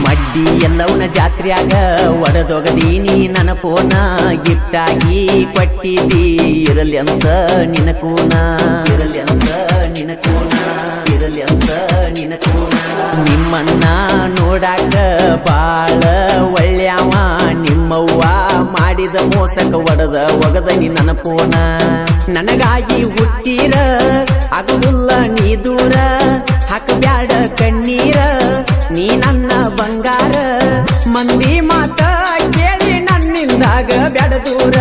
ಮಡ್ಡಿ ಎಲ್ಲವನ ಜಾತ್ರ್ಯಾಗ ಒಡದೊಗದೀನಿ ನನ್ನ ಫೋನ ಗಿಫ್ಟಾಗಿ ಕೊಟ್ಟಿದ್ದಿ ಇರಲಿ ಅಂತ ನಿನ ಕೂನ ಇರಲಿ ಅಂತ ನಿನ ಕೂನ ಇರಲಿ ಅಂತ ನಿನ ಕೂನ ನಿಮ್ಮನ್ನ ನೋಡಾಕ ಬಾಳ ಒಳ್ಳ್ಯಾವ ನಿಮ್ಮವ್ವ ಮಾಡಿದ ಮೋಸಕ ಒಗದ ನೀ ನನ್ನ ಫೋನ ನನಗಾಗಿ ಹುಟ್ಟಿರ ಆಗುದಿಲ್ಲ ನೀ ದೂರ ಹಾಕಬ್ಯಾಡ ಕಣ್ಣೀರ ನೀ ನನ್ನ ಬಂಗಾರ ಮಂದಿ ಮಾತ ಕೇಳಿ ನನ್ನಿಂದಾಗ ಬ್ಯಾಡ ದೂರ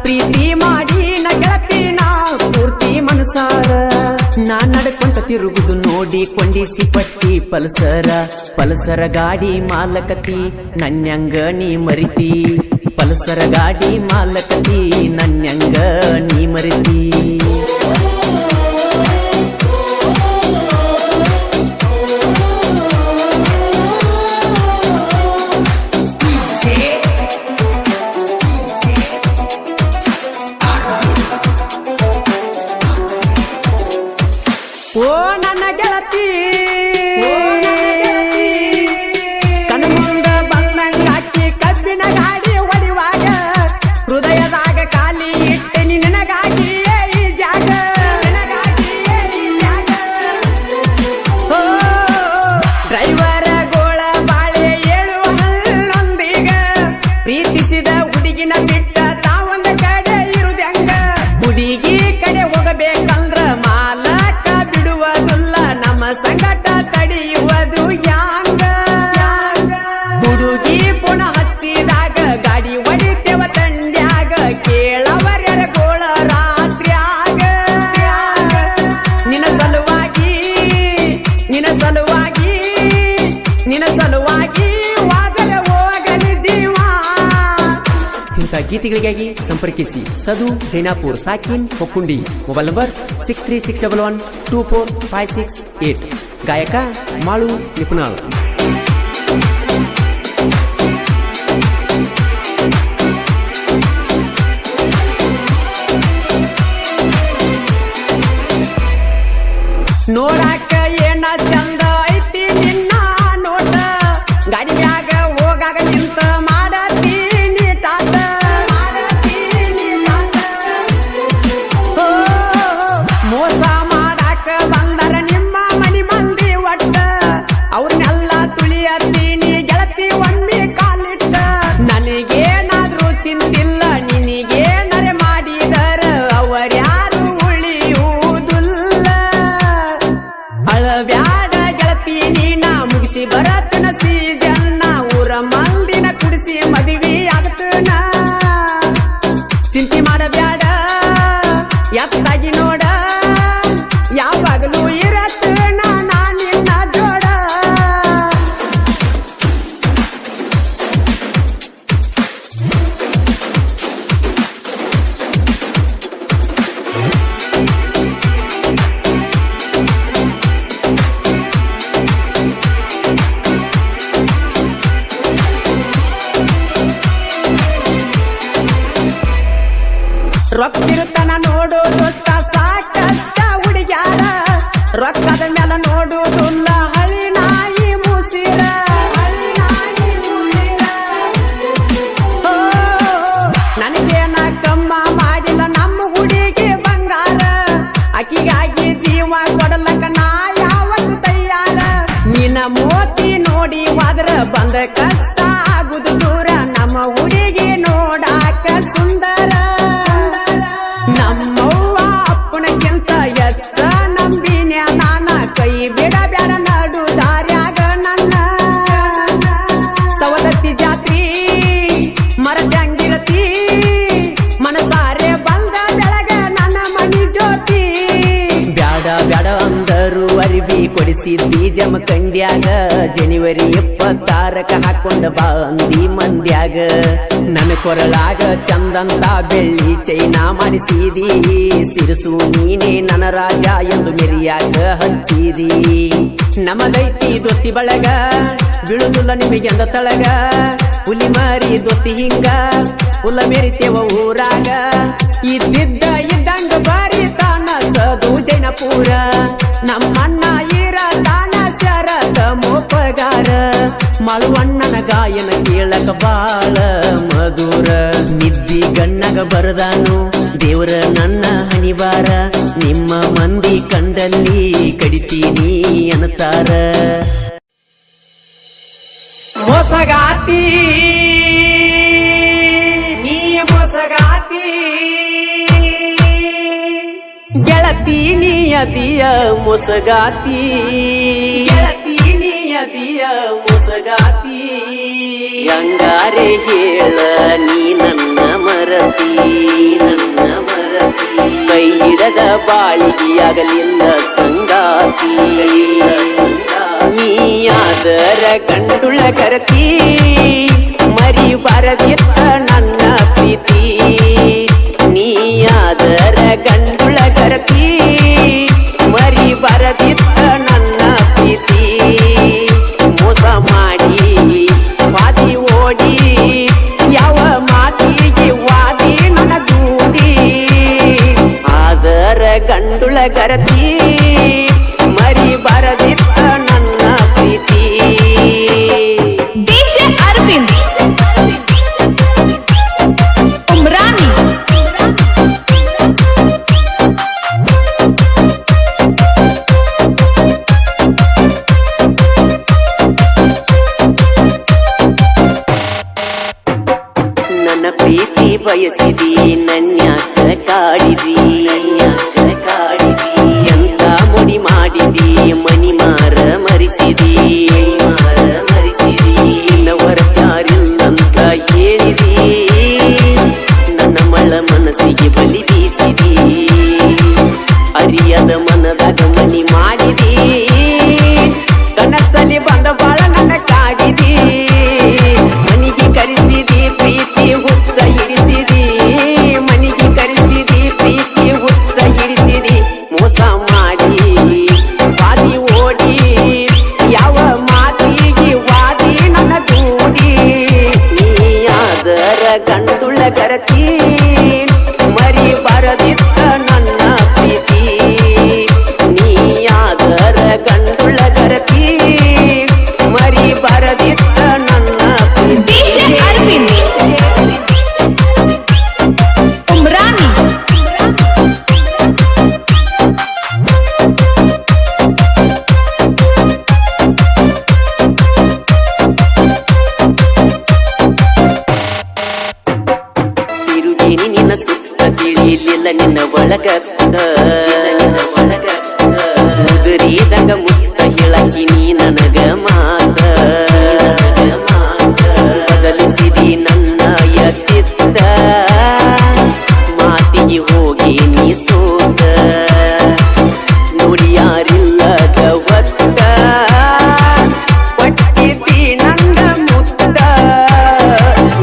ಪ್ರೀತಿ ಮಾಡಿ ನ ಗೆಳತಿ ನಾ ಪೂರ್ತಿ ಮನಸಾರ ನಾ ನಡ್ಕೊಂತ ತಿರುಗುದು ನೋಡಿ ಕೊಂಡಿಸಿ ಪಟ್ಟಿ ಪಲ್ಸರ ಗಾಡಿ ಮಾಲಕತಿ ನನ್ಯಂಗ ನೀ ಮರಿತಿ ಪಲ್ಸರ ಗಾಡಿ ಮಾಲಕತಿ ನನ್ಯಂಗ ನೀ ಮರಿತಿ ಓ ನನ್ನ ಗೆಳತಿ ಕಣ್ಮುಂದ ಬಂದಂಗಾಕಿ ಕಬ್ಬಿನ ಗಾಡಿ ಹೊಡಿವಾಗ ಹೃದಯದಾಗ ಖಾಲಿ ಇಟ್ಟೆ ನಿನಗಾಗಿ ಈ ಜಾಗ ಓ ಡ್ರೈವರ ಗೋಳ ಬಾಳೆ ಏಳು ಹಲ್ಲೊಂದೀಗ ಪ್ರೀತಿಸಿದ ಹುಡುಗಿನ ಬಿಟ್ಟ ತಾವೊಂದ ಕಡೆ ಇರುದಂಗ ಹುಡುಗಿ ಕಡೆ ಹೋಗಬೇಕಂದ್ರ ಮಾಲಕ ಬಿಡುವುದಿಲ್ಲ ನಮ್ಮ ಸಂಗಟ ತಡೆಯುವುದು ಯಾಂಗ ಹುಡುಗಿ ಪುಣ ಹಚ್ಚಿದಾಗ ಗಾಡಿ ಹೊಡಿತೇವ ತಂಡ್ಯಾಗ ಕೇಳವರ್ಯರ ಗೋಳ ರಾತ್ರ್ಯಾಗ ನಿನ ಸಲುವಾಗಿ ವಾದರ ಹೋಗಲಿ ಜೀವ. ಇಂಥ ಗೀತೆಗಳಿಗಾಗಿ ಸಂಪರ್ಕಿಸಿ ಸದು ಜೈನಾಪುರ್ ಸಾಕಿನ್ ಹೊಕ್ಕುಂಡಿ ಮೊಬೈಲ್ ನಂಬರ್ 6361124568 ಗಾಯಕ ಮಾಳು ನಿಪುಣಾಳ್. ನೋಡಾಕ ಏನ ಚಂದ ಐತಿ ನಿನ್ನ ನೋಟ ಗಾಡಿಯಾಗ ಹೋಗಾಗ ನಿಂತ ಮಾಡತೀನಿ ಟಾಟ ಮೋಸ ಮಾಡಾಕ ಬಂದರ ನಿಮ್ಮ ಮನಿ ಮಂದಿ ಒಟ್ಟ ಅವ್ರನ್ನೆಲ್ಲ ತುಳಿಯತ್ತೀನಿ ಗೆಳತಿ ಒಮ್ಮೆ ಕಾಲಿಟ್ಟ ನನಗೇನಾದ್ರೂ ಚಿಂತಿಲ್ಲ ನಿನಗೇನರೆ ಮಾಡಿದರ ಅವರ್ಯಾರು ಉಳಿಯುವುದಿಲ್ಲ ಅಳಬ್ಯಾಡ ಗೆಳತಿ ನೀನ ಮುಗಿಸಿ ಬರತನ ಸೀಜನ್ನ ಊರ ಮಂದಿನ ಕುಡಿಸಿ ಮದುವೆ ಆಗತನ ಚಿಂತೆ ಮಾಡಬ್ಯಾಡ ಎತ್ತಾಗಿ ನೋಡ ಯಾವಾಗಲೂ ಇರತನ ನಾ ನಿನ್ನ ಜೋಡ. ರೊಕ್ಕಿರುತ್ತನ ನೋಡು ದೋಸ್ತ ಸಾಕಷ್ಟ ಹುಡುಗ್ಯಾರ ರೊಕ್ಕದ ಮ್ಯಾಲ ನೋಡುವುದಿಲ್ಲ ಹಳಿ ನಾಯಿ ಮೂಸಿರ ಓ ನನಗೇನ ಕಮ್ಮ ಮಾಡಿಲ್ಲ ನಮ್ಮ ಹುಡುಗಿ ಬಂಗಾರ ಅಕ್ಕಿಗಾಗಿ ಜೀವ ಕೊಡಲಕ್ಕ ನಾ ಯಾವತ್ತು ತಯ್ಯಾರ ನಿನ್ನ ಮೋತಿ ನೋಡಿ ಹೋದ್ರ ಬಂದ ಕಷ್ಟ ಆಗುದು ದೂರ ನಮ್ಮ ಹುಡುಗಿ ನೋಡಾಕ ಸುಂದರ ನಮ್ಮವ್ವ ಅಪ್ಪನಕ್ಕಿಂತ ಎಚ್ಚ ನಂಬಿನ್ಯ ನಾನ ಕೈ ಬಿಡಬ್ಯಾಡ ನಡು ದಾರ್ಯಾಗ ನನ್ನ ಸವದತ್ತಿ ಜಾತ್ರಿ ಮರದಂಗಿರತಿ ಮನಸಾರೆ ಬಂದ ಬೆಳಗ ನನ್ನ ಮನಿ ಜ್ಯೋತಿ ಬ್ಯಾಡ ಅಂದರು ಅರಿವಿ ಕೊಡಿಸಿದ್ದಿ ಜಮಖಂಡ್ಯಾಗ ಜನವರಿ 26ಕ ಹಾಕೊಂಡ ಬಾ ಅಂದಿ ಮಂದ್ಯಾಗ ನನ್ನ ಕೊರಳಾಗ ಚಂದಂತ ಬೆಳ್ಳಿ ಚೈನಾ ಮಾಡಿಸಿದಿ ಸಿರಸು ನೀನೇ ನನ್ನ ರಾಜ ಎಂದು ಮೆರಿಯಾಗ ಹಚ್ಚಿದಿ ನಮಗೈತಿ ದೋಸ್ತಿ ಬಳಗ ಬೀಳುದಿಲ್ಲ ನಿಮಗೆಂದ ತಳಗ ಹುಲಿ ಮಾರಿ ದೋಸ್ತಿ ಹಿಂಗ ಹುಲ್ಲ ಮೆರಿತೇವ ಊರಾಗ ಇದ್ದಿದ್ದ ಇದ್ದಂಗ ಬಾರಿ ತಾನ ಸದು ಜೈನಪುರ ನಮ್ಮಣ್ಣ ಈರ ತಾನ ಶರದ ಮೋಪಗಾರ ಮಳುವಣ್ಣನ ಗಾಯನ ಕೇಳಕ ಬಾಳ ಮಧುರ ನಿದ್ದಿ ಗಣ್ಣಗ ಬರದಾನು ದೇವರ ನನ್ನ ಹಣಿವಾರ ನಿಮ್ಮ ಮಂದಿ ಕಂಡಲ್ಲಿ ಕಡಿತೀನಿ ಅನ್ನತಾರ ಮೋಸಗಾತಿ ನೀ ಮೋಸಗಾತಿ ಗೆಳತಿ ನೀಯದಿಯ ಮೋಸಗಾತಿ ಗೆಳತಿ ನೀಯದಿಯ ಮೋಸಗಾತಿ ಹಂಗಾರೆ ಹೇಳ ನೀ ನನ್ನ ಮರತಿ ಕೈ ಹಿಡದ ಬಾಳಿಗೆಯಾಗಲಿಲ್ಲ ಸಂಗಾತಿ ನೀಯಾದರ ಗಂಡುಳ ಕರತಿ ಮರಿ ಬರದಿತ್ತ ನನ್ನ ಪ್ರೀತಿ ನೀಯಾದರ ಗಂಡುಳ ಕರತಿ ಮರಿ ಬರದಿತ್ತ ನನ್ನ ಪ್ರೀತಿ ಮೋಸ ಮಾಡಿ ವಾದಿ ಓಡಿ ಯಾವ ಮಾತಿಗೆ ವಾದಿ ನನ್ನ ದೂಡಿ ಆದರ ಗಂಡುಳ ಗರತಿ ಮರಿ ಬರದಿತ್ತ ನನ್ನ ಪ್ರೀತಿ DJ Arvind Umrani ನನ್ನ ಪ್ರೀತಿ ಬಯಸಿದಿ ನನ್ಯಾಕ ಕಾಡಿದಿ ಎಂತ ಮುಡಿ ಮಾಡಿದಿ ಮನಿ ಮಾರ ಮರಿಸಿದಿ ನವರ ಯಾರಿಲ್ಲಂತ ಹೇಳಿದಿ ನನ್ನ ಮಳ ಮನಸ್ಸಿಗೆ ಬಲಿ ಬೀಸಿದಿ ಅರಿಯದ ಮನದಾಗ ಮನಿ ಮಾಡಿದಿ ಕನಸಲಿ ಬಂದ ಬಾಳ ನನ್ನ ಕಾಡಿದಿ ಮನಿಗೆ ಕರೆಸಿದಿ ಪ್ರೀತಿ ಹುಚ್ಚ ಹಿಡಿಸಿದಿ ಮನಿಗೆ ಕರೆಸಿದಿ ಪ್ರೀತಿ ಹುಚ್ಚ ಹಿಡಿಸಿದಿ ಮೋಸ ಮಾಡಿ ವಾದಿ ಓಡಿ ಯಾವ ಮಾತಿಗೆ ವಾದಿ ನನ್ನ ದೂಡಿ ನೀಯಾದರ ಗಂಡುಳ ಗರತಿ ಮರಿ ಬರದಿತ್ತ ನನ್ನ ಪ್ರೀತಿ ನೀಯಾದರ ಗಂಡುಳ ಗರತಿ ಮರಿ ಬರದಿತ್ತ ನನ್ನ ಪ್ರೀತಿ DJ Arvind Umrani ತಿರುಗಿನಿ ನಿನ್ನ ಸುತ್ತ ತಿಳಿಲಿಲ್ಲ ನಿನ್ನ ಒಳಗತ್ತ ಮುದುರಿದಂಗ ಮುತ್ತ ಹೇಳಕಿ ನೀ ನನಗ ಮಾತ ಬದಲಿಸಿದಿ ನನ್ನ ಚಿತ್ತ ಮಾತಿಗೆ ಹೋಗಿ ನೀ ಸೋತ ನೋಡಿ ಯಾರಿಲ್ಲದ ಒತ್ತ ಪಟ್ಟಿದ್ದಿ ನನ್ನ ಮುತ್ತ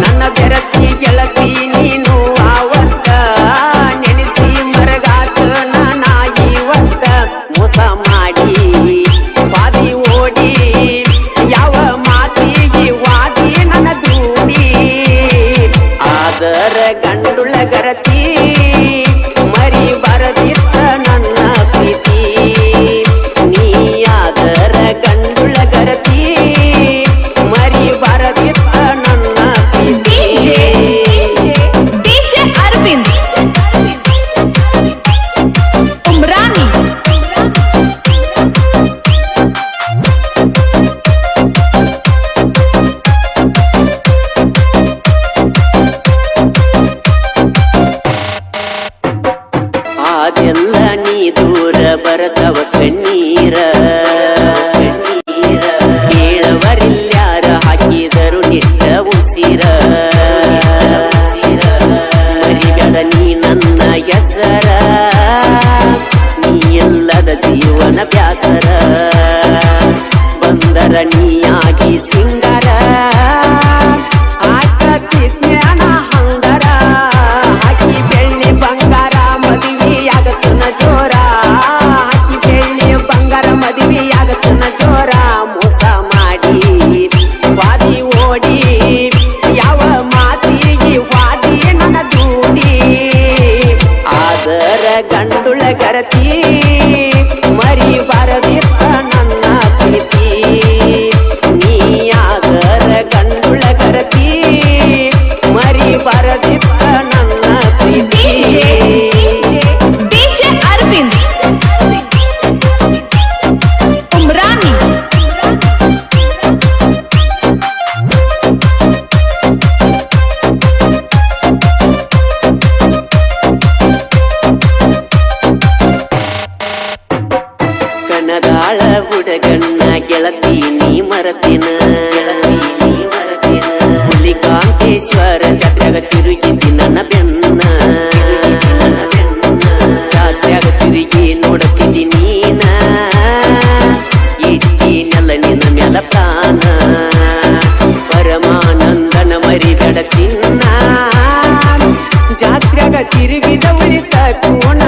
ನನ್ನ ಬೆರತಿ ಗೆಳತಿ ನೀನು ಆವತ್ತ ನೆನೆಸಿ ಮರಗಾತ ನಾನಾಗಿ ಒತ್ತ ಮೋಸ ಮಾಡಿ ವಾದಿ ಓಡಿ ಯಾವ ಮಾತಿಗೆ ವಾದಿ ನನ್ನ ದೂಡಿ ಆದರ ಗಂಡುಳ ಗರತಿ ಮರಿ ಬರದಿತ್ತ ನನ್ನ ಪ್ರೀತಿ ನೀಯಾದರ ಗಂಡುಳ ಗರತಿ ಮರಿ ಬರದಿತ್ತ ನನ್ನ ಪ್ರೀತಿ DJ Arvind Umrani ಅದೆಲ್ಲ ನೀ ದೂರ ಬರತವ ಕಣ್ಣೀರ ಕೇಳವರಿಲ್ಯಾರ ಹಾಕಿದರು ನಿಟ್ಟ ಉಸಿರ ಮರಿಬೇಡ ನೀ ನನ್ನ ಹೆಸರ ನೀ ಎಲ್ಲದ ಜೀವನ ಬ್ಯಾಸರ ಬಂದರ ನೀಯಾಗಿ ಸಿಂಗರ ಆಟಕ್ಕೆ ಜ್ಞಾನ ಹಂಗರ ಹಾಕಿ ಬೆಳ್ಳಿ ಬಂಗಾರ ಮದುವೆಯಾಗತ್ತನ ಜೋರ ಹಾಕಿ ಬೆಳ್ಳಿ ಬಂಗಾರ ಮದುವೆಯಾಗತ್ತನ ಜೋರ ಮೋಸ ಮಾಡಿ ವಾದಿ ಓಡಿ ಯಾವ ಮಾತಿಗೆ ವಾದಿ ಆದರ ಗಂಡುಳ ಗರತಿ ಮರಿ ಬರದಿತ್ತ ನನ್ನ ಪ್ರೀತಿ ನೀ ಆದರ ಗಂಡುಳ ಗರತಿ ಮರಿ ಬರದಿತ್ತ ನನ್ನ ಪ್ರೀತಿ DJ ಅರವಿಂದ್ ಉಮ್ರಾನಿ ಕನಗಾಳ ಹುಡುಗಣ್ಣ ಗೆಳತಿ ನೀ ಮರತಿನ ಹುಲಿಕಾಂತೇಶ್ವರ ಜಾತ್ರೆಗ ತಿರುಗಿದ್ದಿ ನನ್ನ ಬೆನ್ನ ಜಾತ್ರೆಗ ತಿರುಗಿ ನೋಡುತ್ತಿದ್ದಿ ನೀನ ಇಟ್ಟಿನೆಲ್ಲ ನಿನ್ನ ಮ್ಯಾಲ ಪ್ರಾಣ ಪರಮಾನಂದನ ಮರಿಬೇಡ ಚಿನ್ನ ಜಾತ್ರೆಗ ತಿರುಗಿದ ಉಳಿತ ಕೋಣ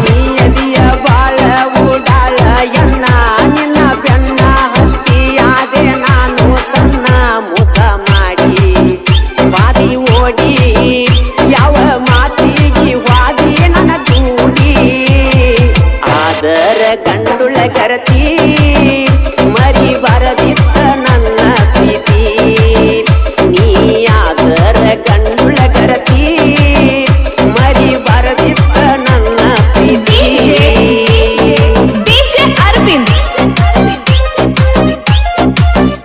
ನೀಯದಿಯ ಬಾಳ ಓಡಾಳ ಎನ್ನ ನಿನ್ನ ಬೆನ್ನ ಹತ್ತಿಯಾದೆ ನಾನು ಸಣ್ಣ ಮೋಸ ಮಾಡಿ ವಾದಿ ಓಡಿ ಯಾವ ಮಾತಿಗೆ ವಾದಿ ನನ್ನ ದೂಡಿ ಆದರ ಗಂಡುಳ ಗರತಿ ಮರಿ ಬರದಿತ್ತ ನನ್ನ ಪ್ರೀತಿ ನೀ ಆದರ ಗಂಡುಳ ಗರತಿ ಮರಿ ಬರದಿತ್ತ ನನ್ನ ಪ್ರೀತಿ DJ ಅರವಿಂದ್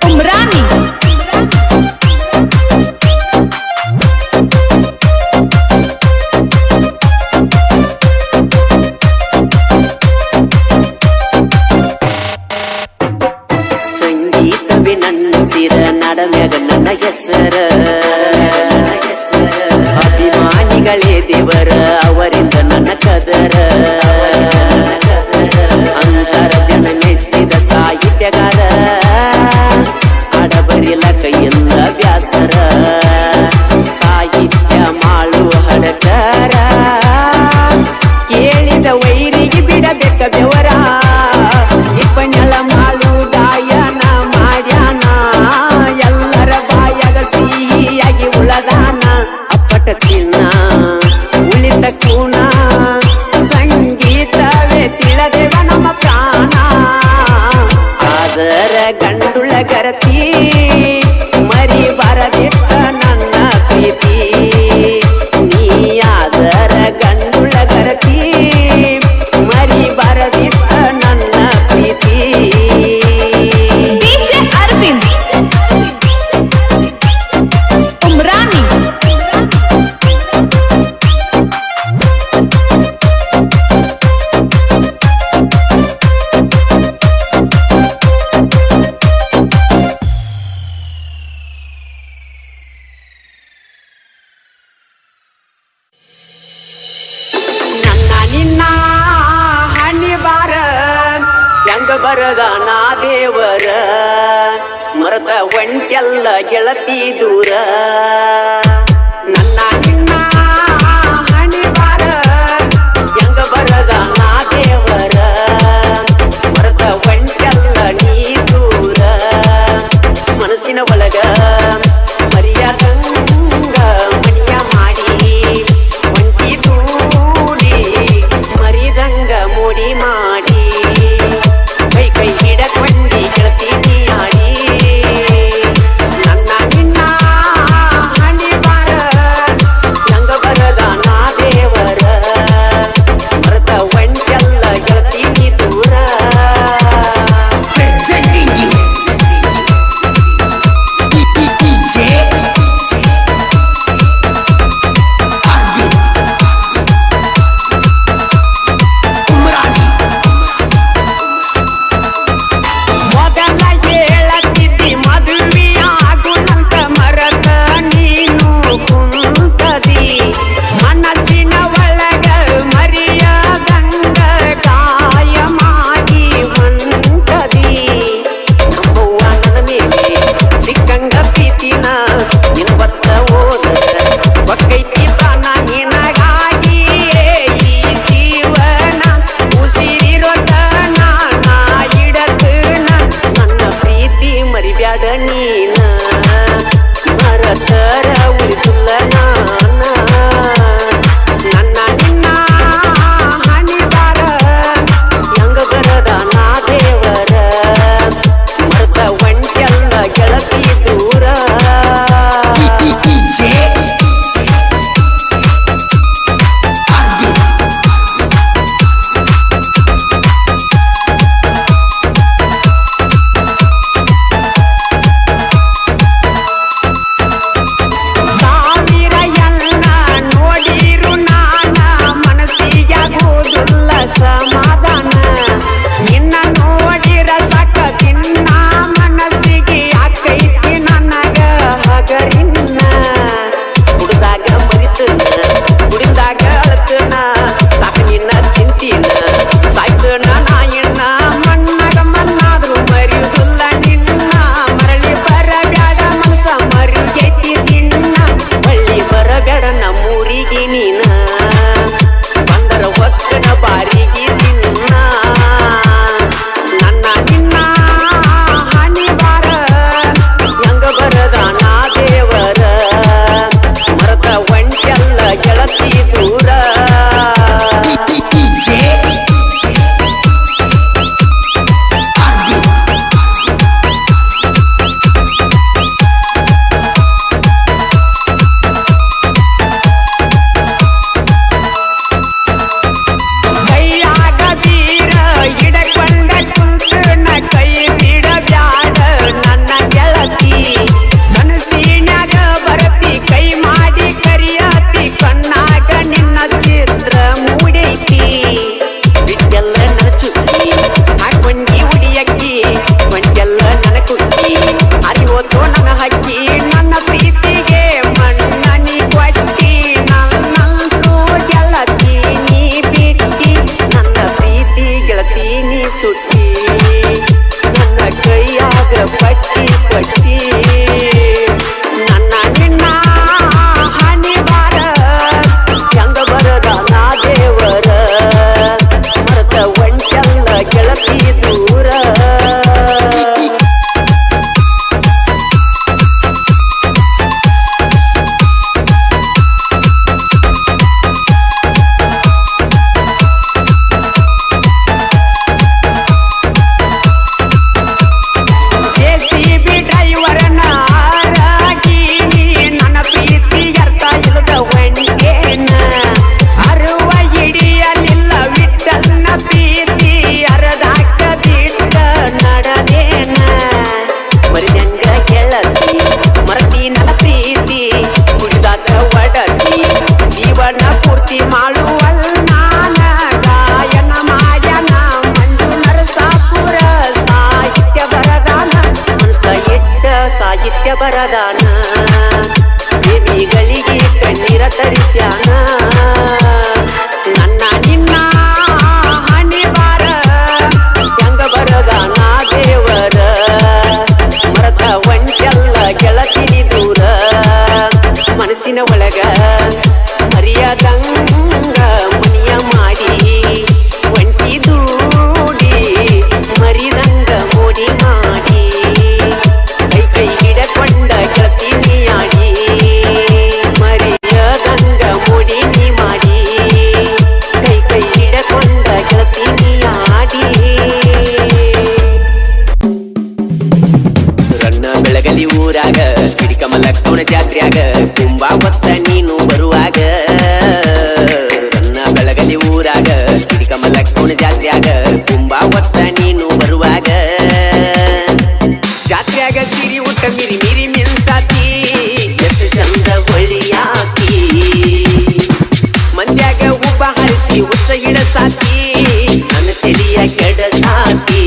ಉಮ್ರಾನಿ ಸಂಗೀತವೇ ನನ್ನ ಸಿರ ನಡಮ್ಯಾಗ ನನ್ನ ಹೆಸರ ಅಭಿಮಾನಿಗಳೇ ದೇವರ ಅವರಿಂದ ನನ್ನ ಕದರ ಅಂತರ ಜನ ಮೆಚ್ಚಿದ ಸಾಹಿತ್ಯಗಾರ ಆಡಬರಿಲ ಕೈಯಿಂದ ವ್ಯಾಸರ ಸಾಹಿತ್ಯ ಮಾಳು ಹಡಕರ ಕೇಳಿದ ವೈರಿಗೆ ಬಿಡಬೇಕ ಬೆವರ ಇಪ್ಪನೆಳ ಮಾಳು ಗಾಯನ ಮಾಡ್ಯಾನ ಎಲ್ಲರ ಬಾಯಾಗ ಸಿಹಿಯಾಗಿ ಉಳದಾನ ಅಪ್ಪಟ ಚಿನ್ನ ಉಳಿದ ಕೂಣ ಸಂಗೀತವೇ ತಿಳದೇವ ನಮ್ಮ ಪ್ರಾಣ ಆದರ ಗಂಡುಳ ಗರತಿ ಮರಿ ಬರದಿತ್ತ ನನ್ನ ಪ್ರೀತಿ ನೀ ಆದರ ಗಂಡುಳ ಗರತಿ ಮರಿ ಬರದಿತ್ತ ನನ್ನ ಪ್ರೀತಿ DJ ಅರವಿಂದ್ ಉಮ್ರಾನಿ ನನ್ನ ನಿನ್ನ ಹಣ್ಣಿ ಬಾರ ಹೆಂಗ ಬರದ ನಾ ದೇವರ ಮರದ ಒಂಟೆಲ್ಲ ಗೆಳತಿ ದೂರ ನನ್ನ ನಿನ್ನ ಹಣ್ಣಿ ಬಾರ ಹೆಂಗ ಬರದ ನಾ ದೇವರ ಮರದ ಒಂಟೆಲ್ಲ ನೀ ದೂರ ಮನಸ್ಸಿನ ಒಳಗ ಮರಿಯಾದಂಗ ಮಣಿಯ ಮಾಡಿ ಒಂಟಿ ದೂಡಿ ಮರಿದಂಗ ಮುಡಿ ಮಾಡಿ ಕೈ ಕೈ ಹಿಡಕೊಂಡಿ ಗೆಳತಿ ನೀ ಆಡಿ ನನ್ನ ನಿನ್ನ ಹಣಿ ಬಾ ಬರದಾನ ದೇವಿಗಳಿಗೆ ಕಣ್ಣೀರ ತರಿಸ್ಯಾನ ನನ್ನ ನಿನ್ನ ಹಣಿ ಬಾರ ಹೆಂಗ ಬರದಾನ ದೇವರ ಮರತ ಒಂಟೆಲ್ಲ ಗೆಳತಿನಿ ದೂರ ಮನಸ್ಸಿನ ಒಳಗ ಮರಿಯದಂಗ ಮನಿಯ ಮಾಡಿ ಒಂಟಿ ದೂಡಿ ಮರಿದಂಗ ಮೋಡಿ ಮಾಡಿ ಕೈ ಹಿಡಕೊಂಡ ಗೆಳತಿನಿ ಆಡಿ ಮರಿಯದಂಗ ಮೋಡಿ ನೀ ಮಾಡಿ ಕೈ ಹಿಡಕೊಂಡ ಗೆಳತಿನಿ ಆಡಿ ರನ್ನ ಬೆಳಗಲಿ ಊರಾಗ ಸಿಡಿಕಮಲಕ್ಕವನ ಜಾತ್ರ್ಯಾಗ ಕುಂಬಾ ಹೊತ್ತ ನೀನು ಬರುವಾಗ ರನ್ನ ಬೆಳಗಲಿ ಊರಾಗ ಸಿಡಿಕಮಲಕ್ಕವನ ಜಾತ್ರ್ಯಾಗ ಕುಂಬಾ ಹೊತ್ತ ನೀನು ಬರುವಾಗ ಜಾತ್ರ್ಯಾಗ ಸಿರಿ ಊಟ ಮಿರಿ ಮಿರಿ ಮಿನ್ಸಾತಿ ಎಷ್ಟು ಚಂದ ಹೊಳಿಯಾಕಿ ಮಂದ್ಯಾಗ ಉಬ್ಬ ಹರಿಸಿ ಉತ್ತ ಇಳಸಾಕಿ ನನ್ನ ತೆಲಿಯ ಕೆಡಸಾಕಿ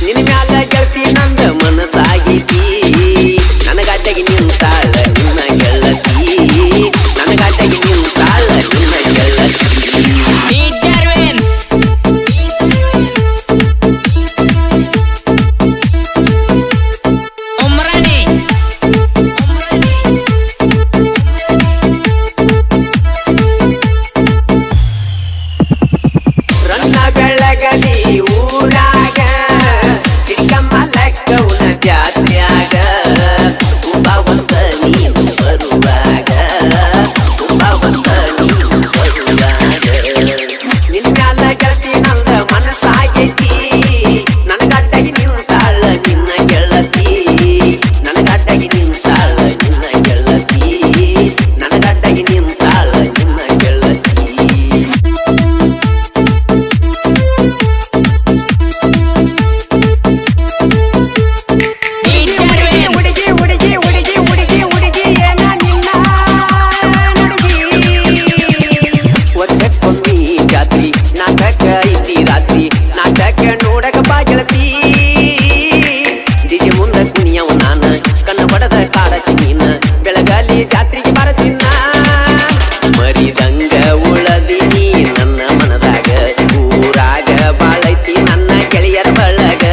ನಿನ್ನ ಮ್ಯಾಲ ಗೆಳತಿ ನಂದ ಮನಸ್ಸಾಗೈತಿ ನನಗಾಟಗಿ ನಿಂತಾಳ ನಿನ್ನ ಗೆಳತಿ ನನಗಾಟಗಿ ನಿಂತಾಳ ನಿನ್ನ ಗೆಳತಿ ರನ್ನ ಬೆಳಗಲಿ ಊರಾಗ ಸಿಡಿಕಮಲಕ್ಕವನ ಜಾತ್ರ್ಯಾಗ ಕುಂಬಾ ಹೊತ್ತ ನೀನು ಬರುವಾಗ ಕುಂಬಾ ಹೊತ್ತ ನೀನು ಬರುವಾಗ ನಿನ್ನ ಗೆಳತಿ ನಂದ ಮನಸ್ಸಾಗೈತಿ ನನಗಾಟಗಿ ನಿಂತಾಳ ನಿನ್ನ ಗೆಳತಿ ನನಗಾಟಗಿ ನಿಂತಾಳ ನಿನ್ನ ಗೆಳತಿ ನನಗಾಟಗಿ ನಿಂತಾಳ ನಿನ್ನ ಗೆಳತಿ ವರ್ಷಕ್ಕೊಮ್ಮಿ ಜಾತ್ರಿ ನಾಟಕ ಐತಿ ರಾತ್ರಿ ನಾಟಕ ನೋಡಕ ಬಾ ಗೆಳತಿ ಡಿಜೆ ಮುಂದ ಕುಣಿಯವ ನಾನ ಕಣ್ಣ ಬಡದ ಕಾಡತಿ ನೀನ ಬೆಳಗಾಲಿ ಜಾತ್ರೆಗೆ ಬರತಿನ್ನ ಮರಿದಂಗ ಉಳದಿನಿ ನನ್ನ ಮನದಾಗ ಊರಾಗ ಬಾಳೈತಿ ನನ್ನ ಗೆಳೆಯರ ಬಳಗ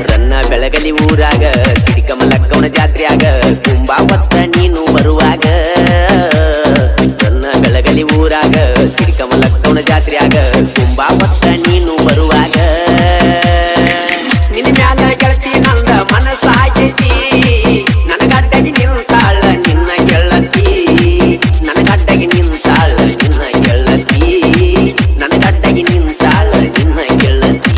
ರನ್ನ ಬೆಳಗಲಿ ಊರಾಗ ಸಿಡಿಕಮಲಕ್ಕವನ ಜಾತ್ರ್ಯಾಗ ಕುಂಬಾ ಹೊತ್ತ ನೀನು ಬರುವಾಗ ರನ್ನ ಬೆಳಗಲಿ ಊರಾಗ ಸಿಡಿಕಮಲಕ್ಕವನ ಜಾತ್ರ್ಯಾಗ ಕುಂಬಾ ಹೊತ್ತ ನೀನು ಬರುವಾಗ ನಿನ್ನ ಮ್ಯಾಲ ಗೆಳತಿ ನಂದ ಮನಸ್ಸಾಗೈತಿ ನನಗಡ್ಡಗಿ ನಿಂತಾಳ ನಿನ್ನ ಗೆಳತಿ ನನಗಡ್ಡಗಿ ನಿಂತಾಳ ನಿನ್ನ ಗೆಳತಿ ನನಗಡ್ಡಗಿ ನಿಂತಾಳ ನಿನ್ನ ಗೆಳತಿ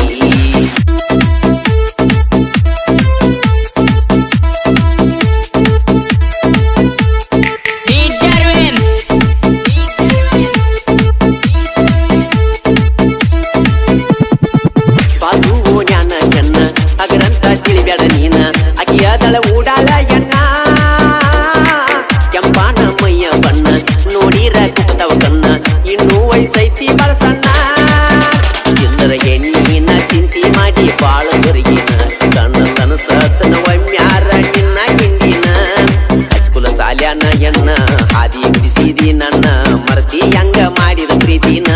ಬಾಜು ಜ್ಞಾನ ಎನ್ನ ಅಗರಂತ ತಿಳಿಬ್ಯಾಡ ನೀನ ಅಕಿಯದಳ ಊಡಾಳ ಎನ್ನ ಕೆಂಪಾನ ಮೈಯ ಬಣ್ಣ ನೋಡಿರ ಕುಪ್ಪತವ ಕನ್ನ ಇನ್ನೂ ವಯಸ್ಸೈತಿ ಬಳಸಣ್ಣ ಎಲ್ಲರ ಹೆಣ್ಣಿನ ಚಿಂತಿ ಮಾಡಿ ಬಾಳ ಸೊರಗಿನ ಕಣ್ಣ ಕನಸತನ ಒಮ್ಮ್ಯಾರ ನಿನ್ನ ಗಿಂಡಿನ ಹೈಸ್ಕೂಲ ಸಾಲ್ಯಾನ ಎನ್ನ ಹಾದಿ ಬಿಡಿಸಿದಿ ನನ್ನ ಮರ್ತಿ ಹೆಂಗ ಮಾಡಿದ ಪ್ರೀತಿನ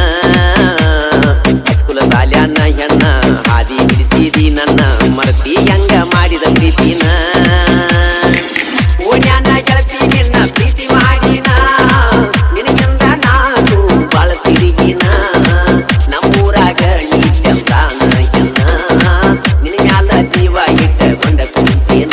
ಹೈಸ್ಕೂಲ ಸಾಲ್ಯಾನ ಎನ್ನ ಹಾದಿ ಬಿಡಿಸಿದಿ ನನ್ನ ಮರ್ತಿ ಹೆಂಗ ಮಾಡಿದ ಪ್ರೀತಿನ ಓಣ್ಯಾನ ಗೆಳತಿ ನಿನ್ನ ಪ್ರೀತಿ ಮಾಡಿನ ನಿನಗಿಂದ ನಾನು ಬಾಳ ತಿರುಗಿನ ನಮ್ಮೂರಾಗ ನೀ ಚಂದಾನ ಎನ್ನ ನಿನ್ನ ಮ್ಯಾಲ ಜೀವ ಇಟ್ಟಕೊಂಡ ಕುಂತೇನ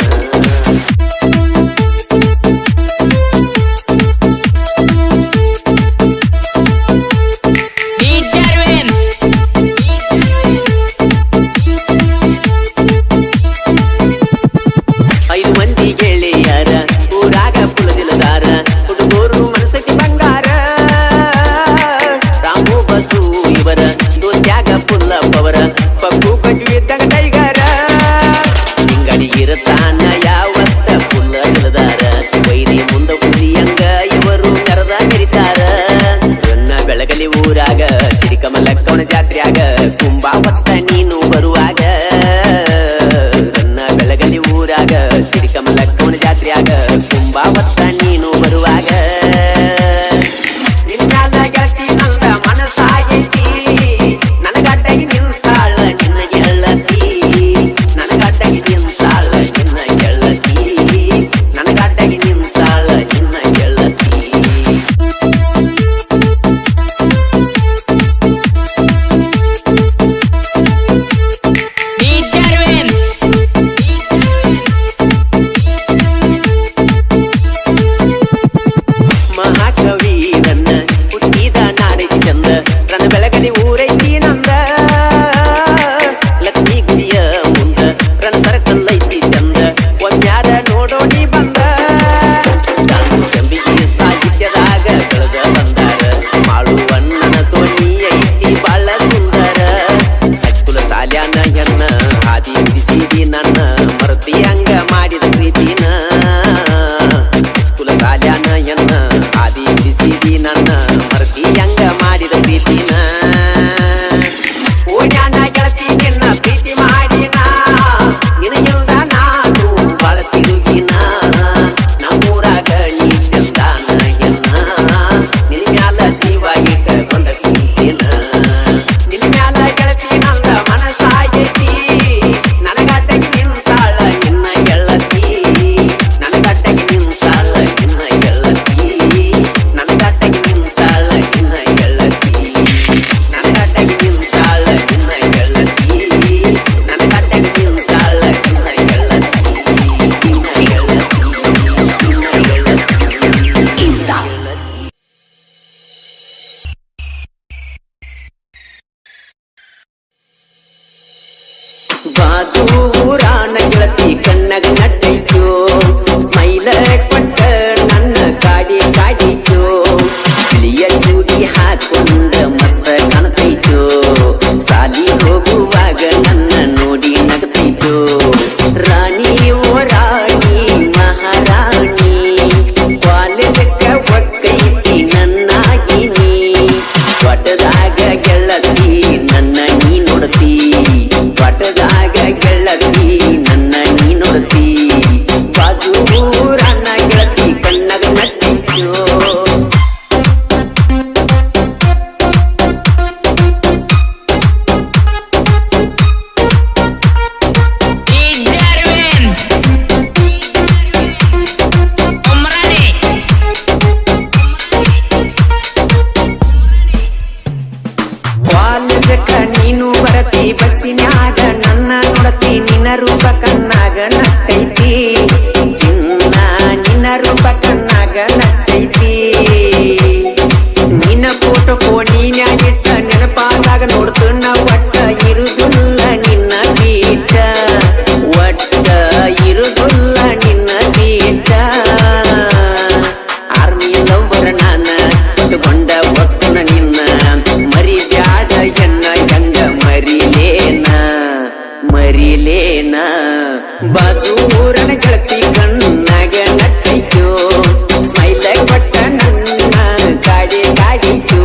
ಜಾತ್ರ್ಯಾಗ ಕುಂಬಾ ಹೊತ್ತ ನೀನು ಬರುವಾಗ ನನ್ನ ಬೆಳಗಲಿ ಊರಾಗ ಸಿಡಿಕಮಲ ಮರ್ತಿ ಹೆಂಗ ಮಾಡಿದ ಪ್ರೀತಿನ ಓಡ್ಯಾನ ಗೆಳತಿ ನಿನ್ನ ಪ್ರೀತಿ ಮಾಡಿನ ನಿನಗಿಲ್ದ ನಾನು ಬಾಳ ತಿರುಗಿನ ನಮ್ಮೂರಾಗ ನೀ ಚಂದಾನ ಎನ್ನ ನಿನ್ ಮ್ಯಾಲ ಜೀವ ಇಟ್ಟ ಬಂದ ಪ್ರೀತಿನ ನಿನ್ ಮ್ಯಾಲ ಗೆಳತಿ ನಂದ ಮನಸಾಗೈತಿ ನನಗಟ್ಟಗೆ ನಿಂತಾಳ ನಿನ್ನ ಗೆಳತಿ ನನಗಟ್ಟಗೆ ನಿಂತಾಳ ನಿನ್ನ ಗೆಳತಿ ನನಗಟ್ಟಗೆ ನಿಂತಾಳ ನಿನ್ನ ಗೆಳತಿ ನನಗಟ್ಟಗೆ ನಿಂತಾಳ ನಿನ್ನ ಗೆಳತಿ ನನಗಟ್ಟಗೆ ನಿಂತಾಳ ನಿನ್ನ ಗೆಳತಿ ನಿನ್ನ ಗೆಳತಿ ನಿನ್ನ ಗೆಳತಿ ಬಾಜು ಊರಾನ ಗೆಳತಿ ಕಣ್ಣಗ ನಟ್ಟೈತು ಸ್ಮೈಲ ಕೊಟ್ಟ ನನ್ನ ಕಾಡಿ ಕಾಡಿತು ಬಿಳಿಯ ಚೂಡಿ ಹಾಕೊಂಡ ಮಸ್ತ ಕಾಣ್ತೈತು ಸಾಲಿ ಹೋಗುವಾಗ ನನ್ನ ನೋಡಿ ನಗತೈತು ರಾಣಿ ಓ ರಾಣಿ ಮಹಾರಾಣಿ ಕಾಲೇಜಕ್ಕ ಒಕ್ಕೈತಿ ನನ್ನಾಗಿನಿ ಒಟ್ಟದಾಗ ಗೆಳತಿ ನನ್ನ ನೀ ನೋಡ್ತಿ ಒಟ್ಟದಾಗ ಗೆಳತಿ ನನ್ನ ನೀ ನೋಡ್ತಿ ಬಾಜು ಊರನ್ನ ಗೆಳತಿ ಕಣ್ಣಗ ನಟ್ಟಿತ್ತು ಕಾಲೇಜಕ್ಕ ನೀನು ಬರತಿ ಬಸ್ಸಿನ್ಯಾಗ ನನ್ನ ನೋಡತಿ ನಿನ್ನ ರೂಪ ಕಣ್ಣಾಗ ನಟ್ಟೈತಿ ಚಿನ್ನ ನಿನ್ನ ರೂಪ ಕಣ್ಣಾಗ ನಟ್ಟೈತಿ ನಿನ್ನ ಫೋಟೋ ಫೋನಿನ್ಯಾಗಿಟ್ಟ ನೆನಪಾದಾಗ ನೋಡ್ತುನ್ನ ಒಟ್ಟ ಇರುದಿಲ್ಲ ನಿನ್ನ ಬೀಟ ಒಟ್ಟ ಇರುದಿಲ್ಲ ನಿನ್ನ ಬೀಟ ಆರ್ಮಿ ಲವ್ವರ ನಾನ ಕೊಂಡ ಒಟ್ಟನ ನಿನ್ನ ಮರಿ ಬ್ಯಾಡ ಎನ್ನ ಹೆಂಗ ಮರಿಲೇನ ಮರಿಲೇನ ಬಾಜು ಊರನ ಗೆಳತಿ ಕಣ್ಣಾಗ ನಟ್ಟೈತು ಸ್ಮೈಲ ಕೊಟ್ಟ ನನ್ನ ಕಾಡಿ ಕಾಡಿತು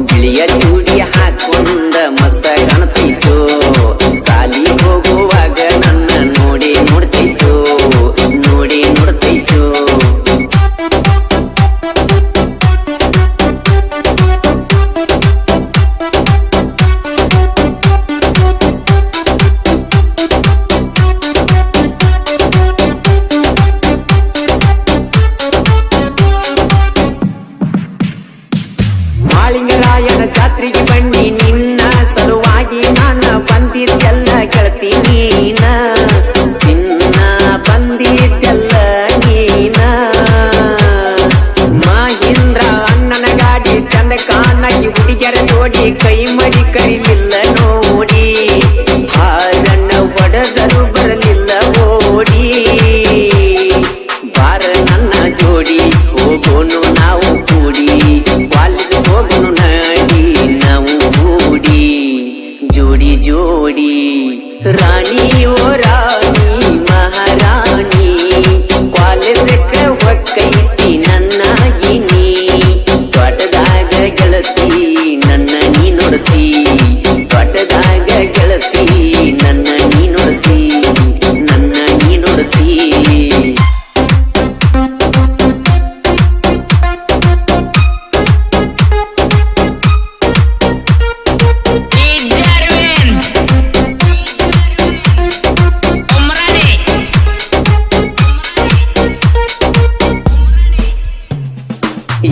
ಬಿಳಿಯ ಚೂಡಿ ಹಾಕೊಂಡ ಮಸ್ತ ಕಾಣ್ತೈತು ಸಾಲಿ ಹೋಗುವಾಗ ನನ್ನ ನೋಡಿ ನೋಡ್ತೈತು ನೋಡಿ ನೋಡ್ತೈತು ಮಾಳಿಂಗರಾಯನ ಜಾತ್ರೆಗೆ ಬನ್ನಿ ನಿನ್ನ ಸಲುವಾಗಿ ನಾನ ಬಂದಿದ್ದೆಲ್ಲ ಗೆಳತಿ ನೀನ ಚಿನ್ನ ಬಂದಿದ್ದೆಲ್ಲ ನೀನ ಮಹೀಂದ್ರ ಅಣ್ಣನ ಗಾಡಿ ಚಂದ ಕಾಣಾಗಿ ಹುಡುಗಿಯರ ಜೋಡಿ ಕೈ ಮಡಿ ಕರಿಲಿಲ್ಲ ನೋಡಿ ಹಾರಣ್ಣ ಹೊಡೆದರು ಬರಲಿಲ್ಲ ಓಡಿ ಬಾರ ನನ್ನ ಜೋಡಿ ಹೋಗೋನು ನಾವು ಕೂಡಿ ಕಾಲೇಜ್ ಹೋಗೋನು ನಡಿ ನಾವು ಕೂಡಿ ಜೋಡಿ ಜೋಡಿ ರಾಣಿ ಓ ರಾಣಿ ಮಹಾರಾಣಿ ಕಾಲೇಜಕ್ಕ ಒಕ್ಕೈತಿ ನನ್ನಾಗಿನಿ ತೋಟದಾಗ ಗೆಳತಿ ನನ್ನ ನೀ ನೋಡ್ತಿ ತೋಟದಾಗ ಗೆಳತಿ ನನ್ನ ನೀ ನೋಡ್ತಿ ನನ್ನ ನೀ ನೋಡ್ತಿ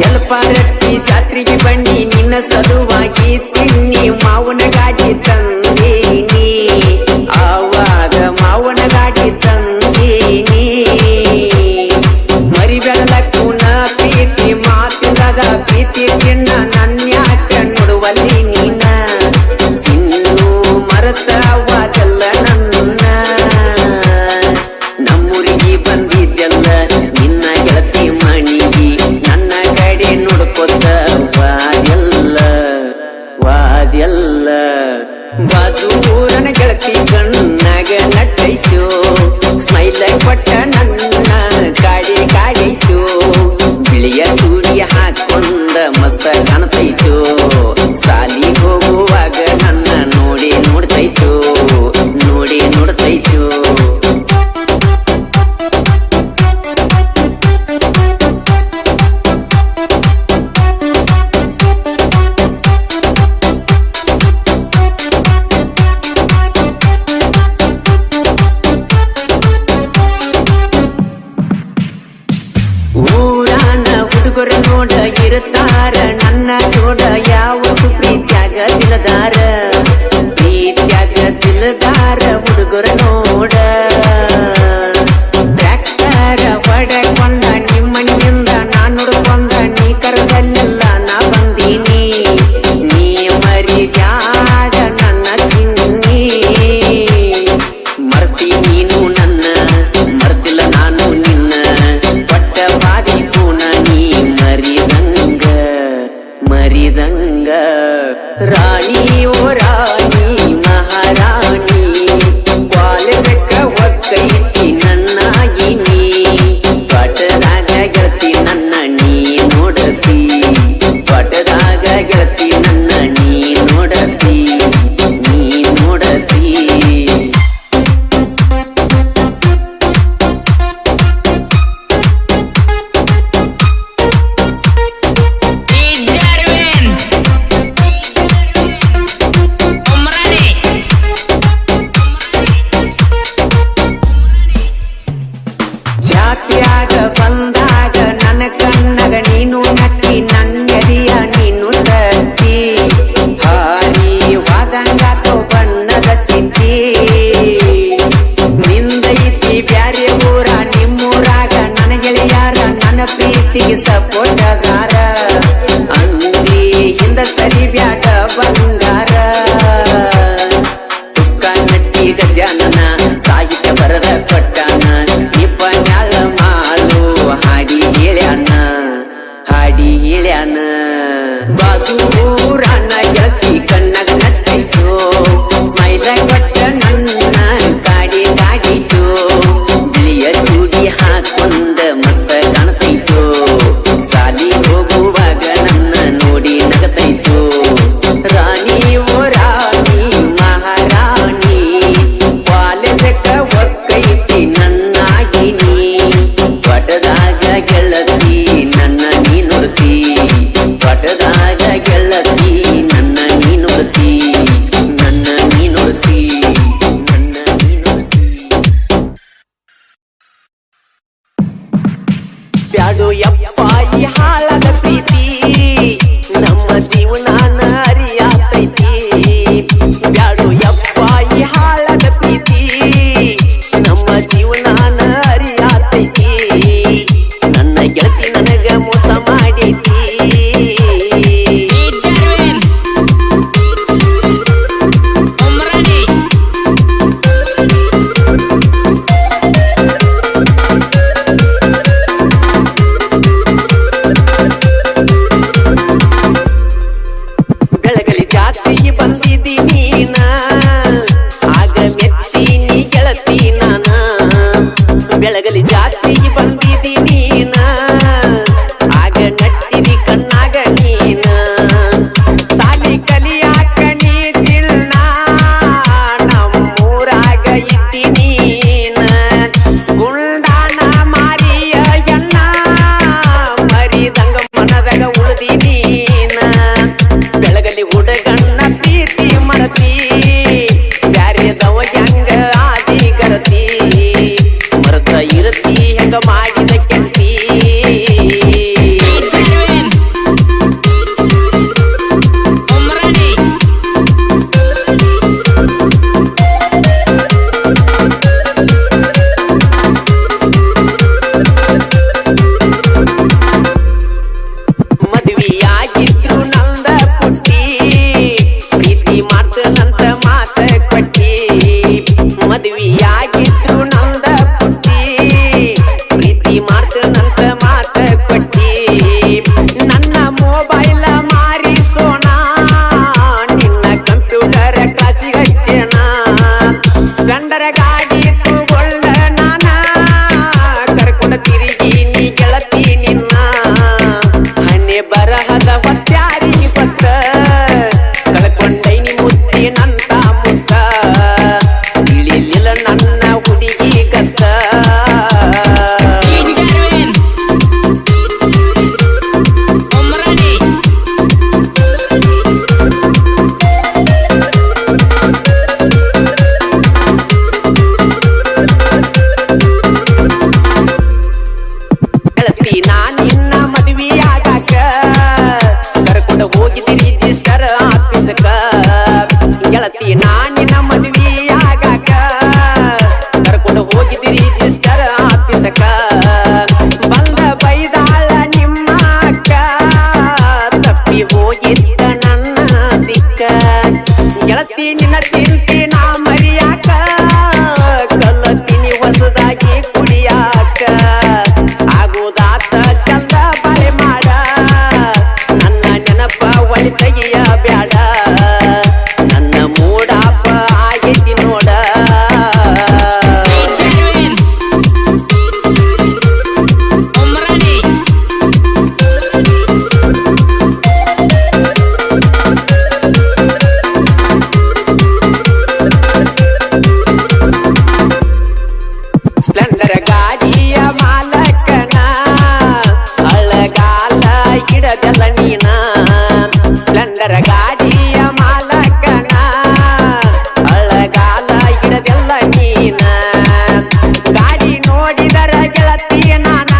ಎಲ್ಪಾರಟ್ಟಿ ಜಾತ್ರೆಗೆ ಬನ್ನಿ ನಿನ್ನ ಸಲುವಾಗಿ ಚಿನ್ನಿ ಮಾವನ ಗಾಡಿ ತಂದೇನಿ ಆವಾಗ ಮಾವನ ಗಾಡಿ ತಂದೇನಿ ಮರಿ ಬೆಳಲಕ್ಕೂನ ಪ್ರೀತಿ ಮಾತಿಲ್ಲದ ಪ್ರೀತಿ ಚಿನ್ನ ನನ್ಯಾಕ ನೋಡುವಲ್ಲಿ ನೀನ ಚಿನ್ನು ಮರತವಾದಲ್ಲ ನನ್ನ ನಮ್ಮೂರಿಗೆ ಬಂದಿದ್ದೆಲ್ಲ ನಿನ್ನ ಗೆಳತಿ ಮಣಿಗಿ ನನ್ನ ಕಡೆ ನೋಡ್ಕೊತ ವಾದೆಲ್ಲ ವಾ ಕಾಣ್ತೈತು ಸಾಲಿ ಹೋಗುವಾಗ ನನ್ನ ನೋಡಿ ನೋಡ್ತೈತು ನೋಡಿ ನೋಡ್ತೈತು ಊರಾನ ಹುಡುಗರು ನೋಡ ಇರುತ್ತಾರ ನನ್ನ ನೋಡ ಯಾವತ್ತು ಪ್ರೀತ್ಯಾಗ ತಿಳದಾರ ಪ್ರೀತ್ಯಾಗ ತಿಳದಾರ ಹುಡುಗರು ನೋಡ ಟ್ರ್ಯಾಕ್ಟರ ಹೊಡೆಕೊಂಡ ನಿಮ್ಮನಿಂದ ನಾ ನೋಡ್ಕೊಂಡ ನೀ ಕರದಲ್ಲಿಲ್ಲ ನಾ ಬಂದೀನಿ ನೀ ಮರಿಬ್ಯಾಡ ನನ್ನ ಚಿನ್ನಿ ಮರ್ತಿ ನೀನು ನನ್ನ ಮರ್ತಿಲ್ಲ ನಾನು ನಿನ್ನ ಪಟ್ಟ ಬಾದಿ ಪೂನ ನೀ ಮರಿದಂಗ ಮರಿದಂಗ ರಾಣಿ ಓ ರಾಣಿ ಮಹಾರಾಣಿ ಕಾಲೇಜಕ್ಕ ಒಕ್ಕೈತಿ ನನ್ನಾಗಿನಿ ಪಟದಾಗ ಗೆಳತಿ ನನ್ನ ನೀ ನೋಡತಿ ಪಟದಾಗ ಗೆಳತಿ ನನ್ನ ನೀ ನೋಡತಿ ನೀ ನೋಡತಿ Ijarwin Umrani ಹೋಗಿದ್ರಿ ರಿಜಿಸ್ಟರ್ ಆಫೀಸಕ ಗೆಳತಿ ನಾನಿನ ಮದ್ವಿ ಆಗಾಕ ಕರ್ಕೊಂಡು ಹೋಗಿದ್ರಿ ರಿಜಿಸ್ಟರ್ ಆಫೀಸಕ ಬಂದ ಬೈದಾಳ ನಿಮ್ಮ ಅಕ್ಕ ತಪ್ಪಿ ಹೋಗಿದ್ದ ನನ್ನ ದಿಕ್ಕ ಗೆಳತಿ ನಿನ್ನ ಚಿಂತಿ ನಾ ಮರಿಯಾಕ ಕಲ್ಲತ್ತೀನಿ ಹೊಸದಾಗಿ ಕುಡಿಯಾಕ ಆಗೋದಾತ ಚಂದ ಬಾಳೆ ಮಾಡ ನನ್ನ ನೆನಪ ಒಳಿ ತೆಗಿಯ ಬ್ಯಾಡ ನನ್ನ ಮೂಡಾಪ ಆಗೈತಿ ನೋಡ ಸ್ಪ್ಲೆಂಡರ್ ಗಾಡಿಯ ಮಾಲಕನ ಅಳಗಾಲ ಹಿಡದಲ್ಲ ನೀನ ಸ್ಪ್ಲೆಂಡರ್ ಗಾಡಿಯ ಮಾಲಕನ ಅಳಗಾಲ ಹಿಡದಲ್ಲ ನೀನ ಗಾಡಿ ನೋಡಿದರ ಗೆಳತಿ ನಾನ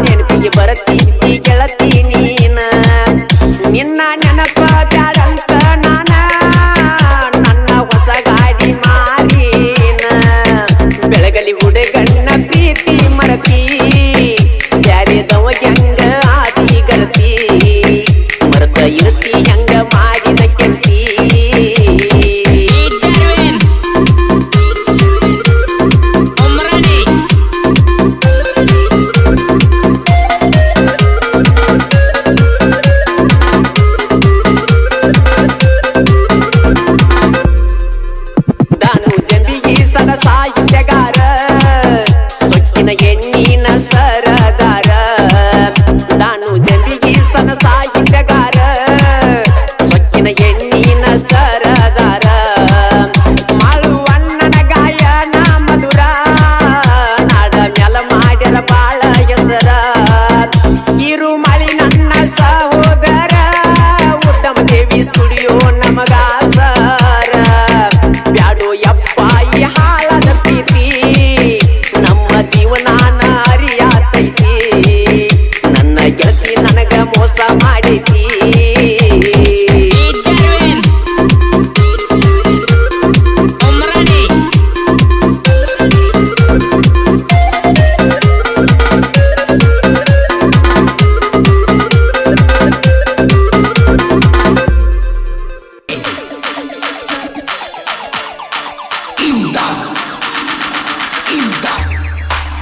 ನೆನಪಿಗೆ ಬರತಿ ಗೆಳತಿ ನೀನ ನಿನ್ನ ನೆನಪ ಬ್ಯಾಡಂತ ನಾನ ನನ್ನ ಹೊಸ ಗಾಡಿ ಮಾರೀನ ಬೆಳಗಲಿ ಹುಡುಗಣ್ಣ ಪ್ರೀತಿ ಮರತಿ ಯಾರಿದವ ಹೆಂಗ ಆದಿ ಗರತಿ ಮರದ ಇರತಿ ಹೆಂಗ ಮಾಡಿದ ಕೆಂತಿ ದಾನು ಜಂಬಿಗಿ ಸದ ಸಾಹಿತ್ಯಗಾರ ಸೊಕ್ಕಿನ ಎಣ್ಣಿನ ಸರದಾರ ದಾನು ಜಂಬಿಗಿ ಸದ ಸಾಹಿತ್ಯಗಾರ ಸೊಕ್ಕಿನ ಎಣ್ಣಿನ ಸರದಾರ ಮಾಳುವಣ್ಣನ ಗಾಯನ ಮಧುರ ನಾಡ ಮ್ಯಾಲ ಮಾಡ್ಯರ ಬಾಳ ಹೆಸರ ಕಿರುಮಳಿ ನನ್ನ ಸಹೋದರ ಉತ್ತಮ ದೇವಿ ಸ್ಟುಡಿಯೋ ನಮಗಾಸರ ಬ್ಯಾಡೋ ಯಪ್ಪ ಈ ಹಾಳದ ಪ್ರೀತಿ ನಮ್ಮ ಜೀವನಾನ ಅರಿಯಾತೈತಿ ನನ್ನ ಗೆಳತಿ ನನಗ ಮೋಸ ಮಾಡೈತಿ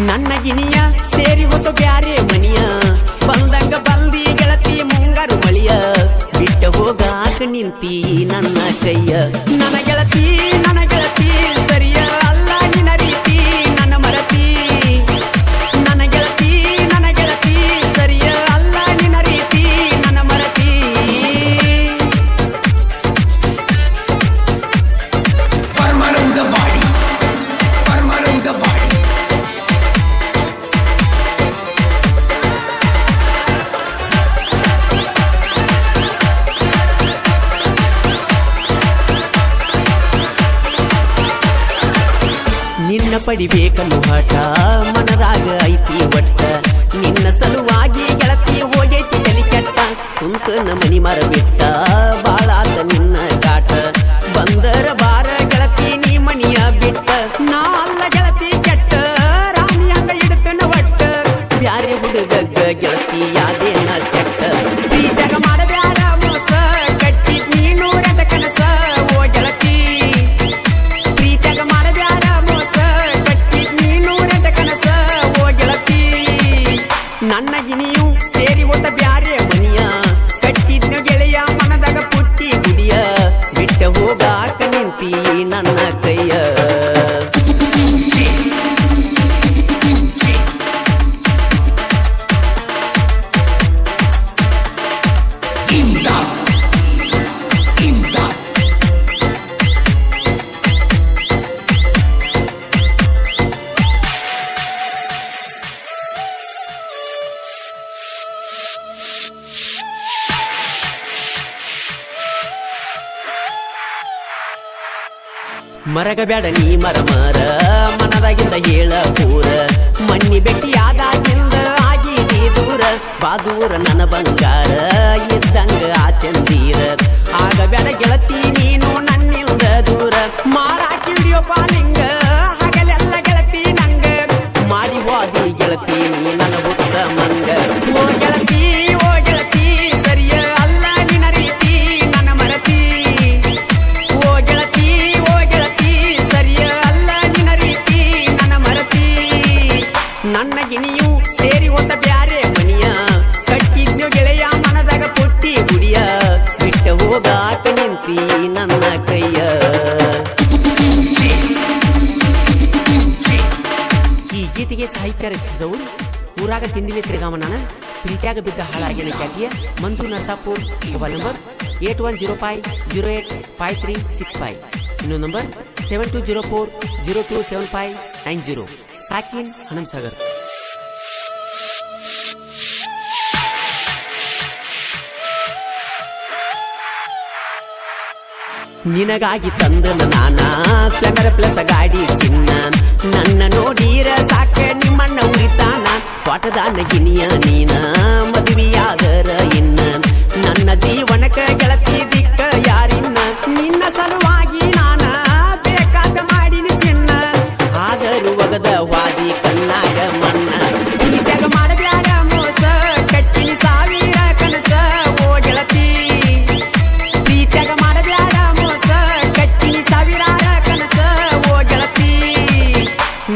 ನನ್ನ ಗಿಣಿಯ ಸೇರಿ ಹೋತು ಬ್ಯಾರೆ ಮನಿಯ ಬಂದಂಗ ಬಂದಿ ಗೆಳತಿ ಮುಂಗಾರು ಮಳಿಯ ಬಿಟ್ಟ ಹೋಗಾಕ ನಿಂತಿ ನನ್ನ ಕೈಯ ನನ್ನ ಗೆಳತಿ ಸರಿಯ ಅಲ್ಲ ನಿನ್ನ ರೀತಿ ನನ್ನ ಮರತಿ ನನ್ನ ಗೆಳತಿ ಸರಿಯ ಅಲ್ಲ ನಿನ್ನ ರೀತಿ ನನ್ನ ಮರತಿ Permanent body. ನಿನ್ನ ಪಡಿಬೇಕನ್ನು ಹಠ ಮನದಾಗ ಐತಿ ಒಟ್ಟ ನಿನ್ನ ಸಲುವಾಗಿ ಗೆಳತಿ ಹೋಗೈತಿ ತಲಿ ಕೆಟ್ಟ ಕುಂತನ ಮನಿ ಮರ ಬಿಟ್ಟ ಬಾಳಾತ ನಿನ್ನ ಕಾಟ ಬಂದರ ಬಾರ ಗೆಳತಿ ನೀ ಮನಿಯ ಬಿಟ್ಟ ನಾ ಅಲ್ಲ ಗೆಳತಿ ಕೆಟ್ಟ ರಾಣಿ ಹಂಗ ಇಡ್ತನ ಒಟ್ಟ ಬ್ಯಾರೆ ಹುಡುಗಗ್ಗ ಗೆಳತಿ ಯಾದೇನ ಸೆಟ್ಟ ಬೀಜಗ ಮಾಡಬ್ಯಾಡ ಮೋಸ ಕಟ್ಟಿ ನೀನು ರೆಡ ಕನಸ ಓ ಗೆಳತಿ ಪ್ರೀತಗ ಮಾಡಬ್ಯಾಡ ಮೋಸ ಕಟ್ಟಿ ನೀನು ರೆಡ ಕನಸ ಓ ಗೆಳತಿ ನನ್ನ ಗಿಣಿಯು ಸೇರಿ ಹೋದ ಬ್ಯಾರೆ ಮನಿಯ ಕಟ್ಟಿದ್ನ ಗೆಳೆಯ ಮನದಾಗ ಪುಟ್ಟಿ ಗುಡಿಯ ಬಿಟ್ಟ ಹೋಗಾಕ ನಿಂತಿ ನನ್ನ ಕೈಯ ಮರಗ ಬ್ಯಾಡ ನೀ ಮರ ಮನದಾಗಿಂದ ಹೇಳ ಪೂರ ಮಣ್ಣಿ ಬೆಟ್ಟಿ ಆದಾಗಿಂದ ಆಗಿದಿ ದೂರ ಬಾಜೂರ ನನ್ನ ಬಂಗಾರ ಇದ್ದಂಗ ಆ ಚಂದೀರ ಆಗಬೇಡ ಗೆಳತಿ ನೀನು ನನ್ನಿಂದ ದೂರ ಮಾಡಾಕಿ ವಿಡಿಯೋ ಕಾಲಿಂಗ ಹಗಲೆಲ್ಲ ಗೆಳತಿ ನಂಗ ಮಾಡಿ ಹೋದಿ ಗೆಳತಿ ನೀ ನನ್ನ ಹುಚ್ಚ ಮಂಗ ಓ ಗೆಳತಿ ಸರಿಯ ಅಲ್ಲ ನಿನ್ನ ರೀತಿ ನನ್ನ ಮರತಿ ಓ ಗೆಳತಿ ಸರಿಯ ಅಲ್ಲ ನಿನ್ನ ರೀತಿ ನನ್ನ ಮರತಿ ನನ್ನ ಗಿಣಿಯು ಸೇರಿ ಹೋದ ಬ್ಯಾರೆ ಮನಿಯ ಕಟ್ಟಿದ್ನು ಗೆಳೆಯ ಮನದಾಗ ಪುಟ್ಟಿ ಗುಡಿಯ ಬಿಟ್ಟ ಹೋಗಾಕ ನಿಂತಿ ನನ್ನ ಕೈಯ ಈ ಗೀತೆಗೆ ಸಾಹಿತ್ಯ ರಚಿಸಿದವರು ಊರಾಗ ತಿಂಡಿಲೆ ತಿರುಗಾಮನ ಪ್ರೀತಿಯಾಗ ಬಿದ್ದ ಹಾಳಾಗಿನ ಖ್ಯಾತಿಯ ಮಂಜು ನಸಾಪುರ್ ಮೊಬೈಲ್ ನಂಬರ್ 8105085365 ಇನ್ನೊಂದು ನಂಬರ್ 7204027590 ಸಾಕಿನ್ ಹನಂಸಾಗರ್. ನಿನಗಾಗಿ ತಂದನ ನಾನ ಸ್ಪ್ಲೆಂಡರ್ ಪ್ಲಸ್ ಗಾಡಿ ಚಿನ್ನ ನನ್ನ ನೋಡಿರ ಸಾಕ ನಿಮ್ಮಣ್ಣ ಉರಿತಾನ ಪಾಠದಾನ ಗಿನಿಯ ನೀನ ಮದುವೆಯಾದರ ಇನ್ನ ನನ್ನ ಜೀವನಕ ಗೆಳತಿ ದಿಕ್ಕ ಯಾರಿನ್ನ ನಿನ್ನ ಸಲುವಾಗಿ ನಾನ ಬೇಕಾದ ಮಾಡಿನಿ ಚಿನ್ನ ಆದರೂ ಒಗದ ವಾದಿ ಕಣ್ಣಾಗ ಮನ್ನ ಈ ಜಗ ಮಾಡಬ್ಯಾಡ ಮೋಸ ಕಟ್ಟಿನಿ ಸಾವಿರ ಕನಸ ಓ ಗೆಳತಿ ಪ್ರೀತ್ಯಾಗ ಮಾಡಬ್ಯಾಡ ಮೋಸ ಕಟ್ಟಿನಿ ಸಾವಿರಾರ ಕನಸ ಓ ಗೆಳತಿ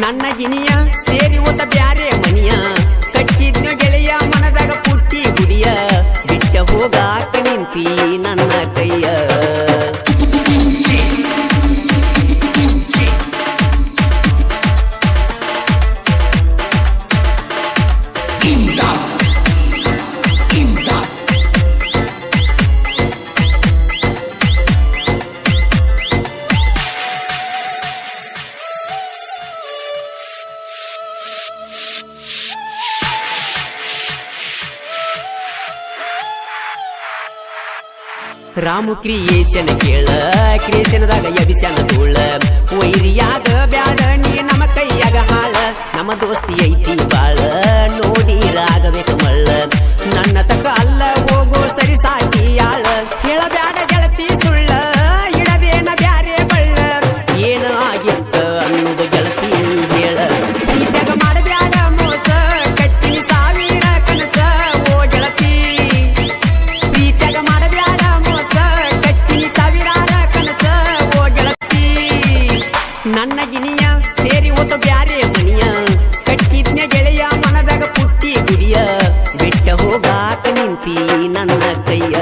ನನ್ನ ಗಿನಿಯ ಸೇರಿ ಓದ ಬ್ಯಾರೆ ಮನಿಯ ಕಟ್ಟಿದ್ನು ಗೆಳೆಯ ಮನದಾಗ ಪುಟ್ಟಿ ಗುಡಿಯ ಬಿಟ್ಟ ಹೋಗಾಕ ನಿಂತಿ ನನ್ನ ಕೈಯ ರಾಮು ಕ್ರಿಯೇಷನ್ ಕೇಳ ಕ್ರಿಯೇಷನ್ದಾಗ ಎಬಿಸ್ಯಾನ ತೋಳ ವೈರಿಯಾಗ ಬ್ಯಾಡ ನೀ ನಮ್ಮ ಕೈಯಾಗ ಹಾಳ ನಮ್ಮ ದೋಸ್ತಿ ಐತಿ ಬಾಳ ನೋಡಿರಾಗಬೇಕ ಮಳ್ಳ ನನ್ನ ತಕ ಅಲ್ಲ ಹೋಗೋ ಸರಿ ಸಾಕಿ ಯಾಳ ಹೇಳಬ್ಯಾಡ ಗೆಳತಿ ಸುಳ್ಳ ಇಡದೇನ ಬ್ಯಾರೆ ಬಳ್ಳ ಏನ ಆಗಿತ್ತ ಅನ್ನೋದು ಗೆಳತಿ ಹೇಳ ಈ ಜಗ ಮಾಡಬ್ಯಾಡ ಮೋಸ ಕಟ್ಟಿನಿ ಸಾವಿರ ಕನಸ ಓ ಗೆಳತಿ ಪ್ರೀತ್ಯಾಗ ಮಾಡಬ್ಯಾಡ ನನ್ನ ಗಿನಿಯ ಸೇರಿ ಓದ ಬ್ಯಾರೆ ಮನಿಯ ಕಟ್ಟಿದ್ನ ಗೆಳೆಯ ಮನದಾಗ ಪುಟ್ಟಿ ಗುಡಿಯ ಬಿಟ್ಟ ಹೋಗಾಕ ನಿಂತಿ ನನ್ನ ಕೈಯ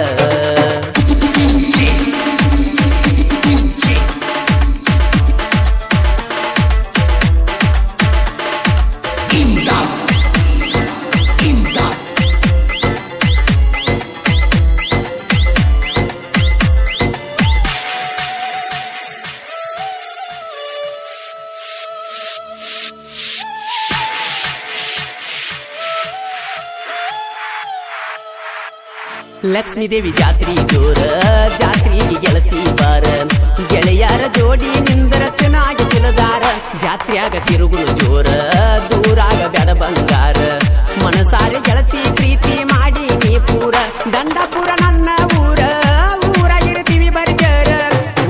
ಲಕ್ಷ್ಮೀದೇವಿ ಜಾತ್ರಿ ಜೋರ ಜಾತ್ರೆಗೆ ಗೆಳತಿ ಬಾರ ಗೆಳೆಯರ ಜೋಡಿ ನಿಂದರತನಾಗ ತಿಲದಾರ ಜಾತ್ರೆಯಾಗ ತಿರುಗುಳು ಜೋರ ದೂರಾಗ ಬ್ಯಾಡ ಬಂಗಾರ ಮನಸಾರೆ ಗೆಳತಿ ಪ್ರೀತಿ ಮಾಡಿ ನೀ ಪೂರ ದಂಡಪುರ ನನ್ನ ಊರ ಇರ್ತೀವಿ ಬರ್ಜರ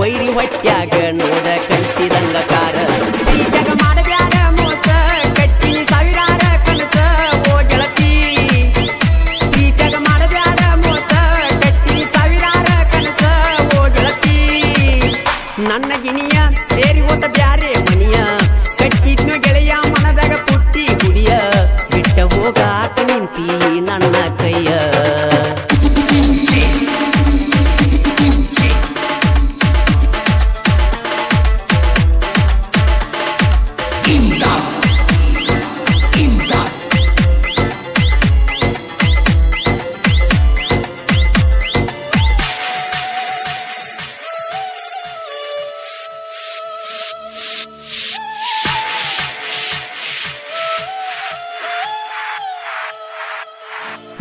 ವೈರಿ ಹೊಟ್ಯಾಗ ನೋಡ ಕಳಿಸಿದಂಗ ಕಾರ ಈ ಜಗ ಮಾಡಬ್ಯಾಡ ಮೋಸ ಕಟ್ಟಿನಿ ಸಾವಿರಾರ ಕನಸ ಓ ಗೆಳತಿ ಪ್ರೀತ್ಯಾಗ ಮಾಡಬ್ಯಾಡ ಮೋಸ ಕಟ್ಟಿನಿ ಸಾವಿರಾರ ಕನಸ ಓ ಗೆಳತಿ ನನ್ನ ಗಿಣಿಯ ಸೇರಿ ಓದ ಬ್ಯಾರೆ ಮನಿಯ ಕಟ್ಟಿದ್ನು ಗೆಳೆಯ ಮನದಾಗ ಪುಟ್ಟಿ ಗುಡಿಯ ಬಿಟ್ಟ ಹೋಗಾಕ ನಿಂತಿ ನನ್ನ ಕೈಯ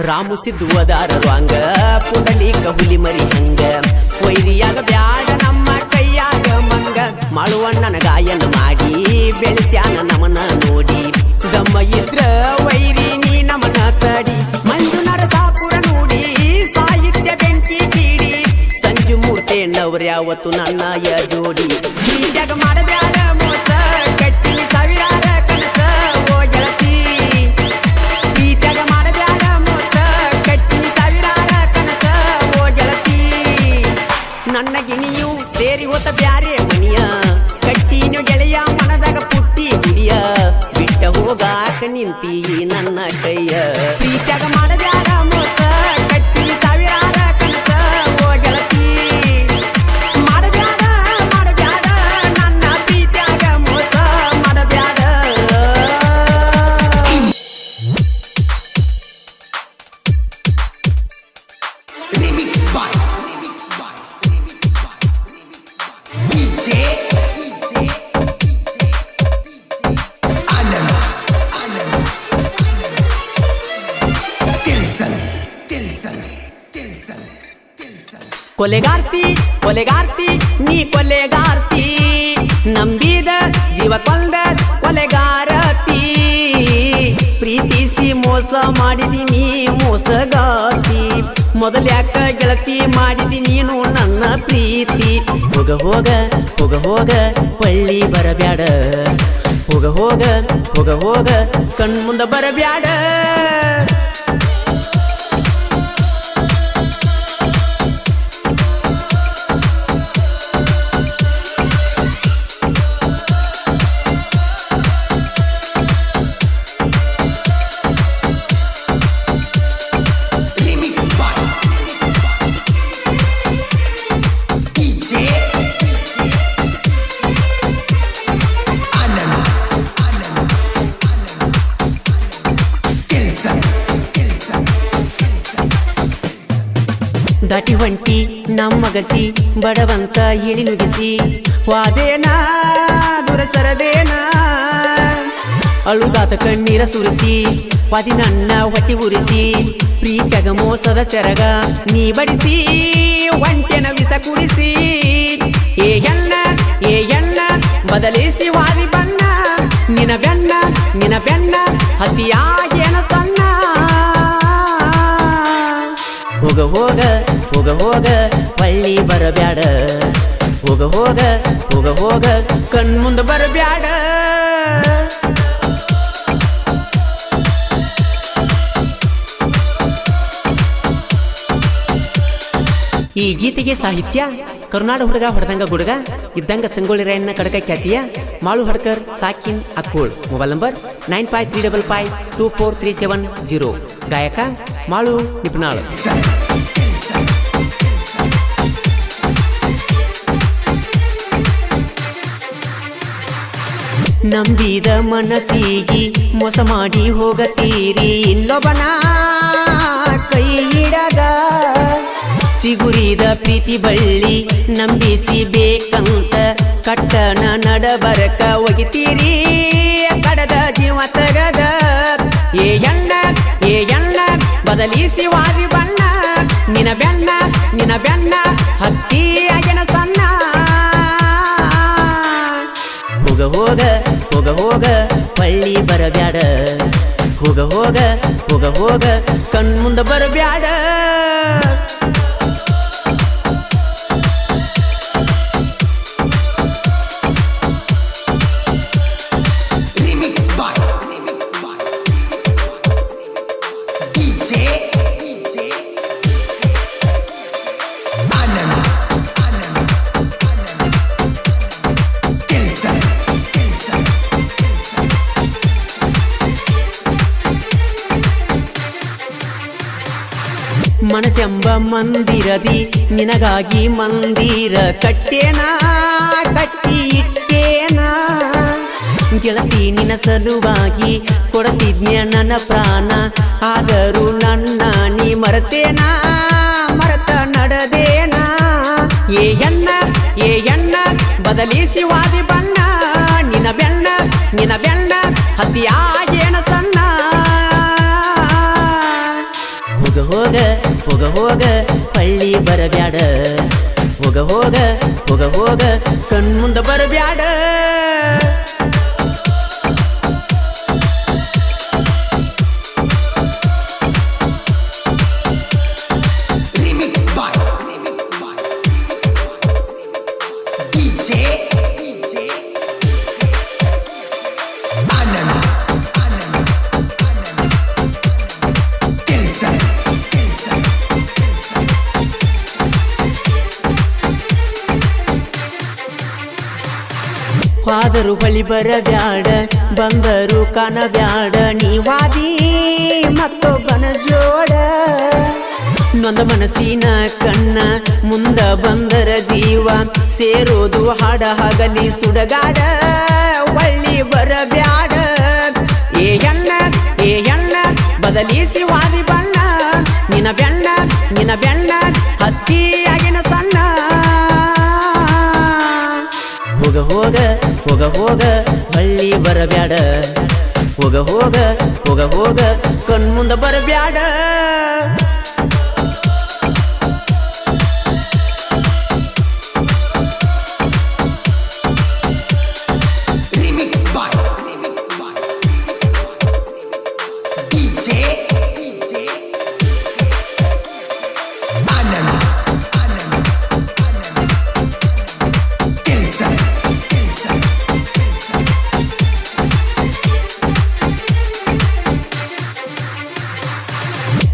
ರಾಮು ಸಿದ್ದು ಅದಾರ ವಾಂಗ ಪುಂಡಲೀಕ ಹುಲಿ ಮರಿ ಹಂಗ ವೈರಿಯಾಗ ಬ್ಯಾಡ ನಮ್ಮ ಕೈಯಾಗ ಮಂಗ ಮಾಳುವಣ್ಣನ ಗಾಯನ ಮಾಡಿ ಬೆಳೆಸ್ಯಾನ ನಮನ ನೋಡಿ ದಮ್ಮ ಇದ್ರ ವೈರಿ ನೀ ನಮನ ತಡಿ ಇದ್ದವ್ರ ಯಾವತ್ತು ನನ್ನಯ ಜೋಡಿ ಪ್ರೀತ್ಯಾಗ ಮಾಡಬ್ಯಾಡ ಮೋಸ ಕಟ್ಟಿನಿ ಸಾವಿರಾರ ಕನಸ ಓ ಗೆಳತಿ ಪ್ರೀತ್ಯಾಗ ಮಾಡಬ್ಯಾಡ ಮೋಸ ಕಟ್ಟಿನಿ ಸಾವಿರಾರ ಕನಸ ಓ ಗೆಳತಿ ನನ್ನ ಗಿಣಿಯು ಸೇರಿ ಹೋತ ಬ್ಯಾರೆ ಮನಿಯ ಕಟ್ಟಿನ ಗೆಳೆಯ ಮನದಾಗ ಪುಟ್ಟಿ ಗುಡಿಯ ಬಿಟ್ಟ ಹೋಗಾಕ ನಿಂತಿ ನನ್ನ ಕೈಯ ಪ್ರೀತ್ಯಾಗ ಮಾಡಬ್ಯಾಡ ಮೋಸ ಕಟ್ಟಿನಿ ಸಾವಿರಾರ ಕನಸ ಓ ಗೆಳತಿ ಮಾಡಬ್ಯಾಡ ಮಾಡಬ್ಯಾಡ ನನ್ನ ಪ್ರೀತ್ಯಾಗ ಮೋಸ ಮಾಡಬ್ಯಾಡ Remix by DJ Anand Tilson ಕೊಲೆಗಾರ್ತಿ ಕೊಲೆಗಾರ್ತಿ ನೀ ಕೊಲೆಗಾರ್ತಿ ನಂಬಿದ ಜೀವ ಕೊಂದ ಕೊಲೆಗಾರತಿ ಪ್ರೀತಿಸಿ ಮೋಸ ಮಾಡಿದಿನಿ ಮೋಸಗಾತಿ ಮೊದಲ್ಯಾಕ ಗೆಳತಿ ಮಾಡಿದಿ ನೀನು ನನ್ನ ಪ್ರೀತಿ ಹೋಗ ಹೋಗ ಹೋಗ ಹೋಗ ಪಳ್ಳಿ ಬರಬ್ಯಾಡ ಹೋಗ ಹೋಗ ಹೋಗ ಹೋಗ ಕಣ್ಮುಂದ ಬರಬ್ಯಾಡ Remix by DJ Anand Tilson ದಾಟಿ ಹೊಂಟಿ ನಮ್ಮಗಸಿ ಬಡವಂತ ಇಳಿ ನುಗಿಸಿ ವಾದೇನಾ ದುರ ಸರದೇನಾ ಅಳುದಾತ ಕಣ್ಣೀರ ಸುರಿಸಿ ವಾದಿ ನನ್ನ ಹೊಟ್ಟಿ ಉರಿಸಿ ಪ್ರೀತ್ಯಾಗ ಮೋಸದ ಸೆರಗ ನೀ ಬಡಿಸಿ ಒಂಟೆನ ವಿಸ ಕುಡಿಸಿ ಏ ಎಣ್ಣ ಬದಲಿಸಿ ವಾದಿ ಬಣ್ಣ ನಿನ ಬೆಣ್ಣ ಹತಿಯಾಗೇನ ಸಣ್ಣ ಹೋಗ ಹೋಗ ಹೋಗ ಹೋಗ ಪಳ್ಳಿ ಬರಬ್ಯಾಡ ಹೋಗ ಹೋಗ ಹೋಗ ಹೋಗ ಕಣ್ಮುಂದ ಬರಬ್ಯಾಡ ಈ ಗೀತೆಗೆ ಸಾಹಿತ್ಯ ಕರುನಾಡ ಹುಡುಗ ಹೊಡೆದಂಗ ಗುಡುಗ ಇದ್ದಂಗ ಸಂಗೊಳ್ಳಿ ರಾಯಣ್ಣ ಕಡಕ ಖ್ಯಾತಿಯ ಮಾಳು ಹಡ್ಕರ್ ಸಾಕಿನ್ ಅಕ್ಕೋಳ್ ಮೊಬೈಲ್ ನಂಬರ್ 9535524370 ಗಾಯಕ ಮಾಳು ನಿಪುಣಾಳ್ ನಂಬಿದ ಮನಸ್ಸಿಗಿ ಮೋಸ ಮಾಡಿ ಹೋಗತೀರಿ ಇನ್ನೊಬ್ಬನ ಕೈ ಹಿಡದ ಚಿಗುರಿದ ಪ್ರೀತಿ ಬಳ್ಳಿ ನಂಬಿಸಿ ಬೇಕಂತ ಕಟ್ಟನ ನಡಬರಕ ಒಗಿತೀರಿ ಕಡದ ಜೀವ ತಗದ ಏ ಎಣ್ಣ ಬದಲಿಸಿ ವಾದಿ ಬಣ್ಣ ನಿನ ಬೆಣ್ಣ ಹತ್ತಿ ಆಗನ ಸಣ್ಣ ಹೋಗ ಹೋಗ ಹೋಗ ಹೋಗ ಪಳ್ಳಿ ಬರಬ್ಯಾಡ ಹೋಗ ಹೋಗ ಹೋಗ ಹೋಗ ಕಣ್ಮುಂದ ಬರಬ್ಯಾಡ Remix by DJ Anand Tilson ಮನಸ್ಸೆಂಬ ಮಂದಿರದಿ ನಿನಗಾಗಿ ಮಂದಿರ ಕಟ್ಟೇನಾ ಕಟ್ಟಿ ಇಟ್ಟೇನಾ ಗೆಳತಿ ನಿನ್ನ ಸಲುವಾಗಿ ಕೊಡತಿದ್ನ್ಯ ನನ್ನ ಪ್ರಾಣ ಆದರೂ ನನ್ನ ನೀ ಮರೆತೇನಾ ಮರೆತ ನಡೆದೇನಾ ಏ ಎಣ್ಣ ಬದಲಿಸಿ ವಾದಿ ಬಣ್ಣ ನಿನ ಬೆಣ್ಣ ಹತಿಯಾಗೇನ ಸಣ್ಣ ಹೋಗ ಹೋಗ ಹೋಗ ಹೋಗ ಪಳ್ಳಿ ಬರಬ್ಯಾಡ ಹೋಗ ಹೋಗ ಹೋಗ ಹೋಗ ಕಣ್ಮುಂದ ಬರಬ್ಯಾಡ Remix by ಆದರೂ ಬಳಿ ಬರಬ್ಯಾಡ ಬಂದರು ಕಾಣಬ್ಯಾಡ ನೀವಾದಿ ಮತ್ತೊಬ್ಬನ ಜೋಡ ನೊಂದ ಮನಸ್ಸಿನ ಕಣ್ಣ ಮುಂದ ಬಂದರ ಜೀವ ಸೇರೋದು ಹಾಡ ಹಗಲಿ ಸುಡಗಾಡ ಒಳ್ಳಿ ಬರಬ್ಯಾಡ ಏ ಎಣ್ಣ ಬದಲಿಸಿ ವಾದಿ ಬಣ್ಣ ನಿನ ಬೆಣ್ಣ ಹತ್ತಿಯಾಗಿನ ಸಣ್ಣ ಹೋಗ ಹಳ್ಳಿ ಬರಬ್ಯಾಡ ಹೋಗ ಕಣ್ಮುಂದ ಬರಬ್ಯಾಡ Remix by DJ Anand Kelsa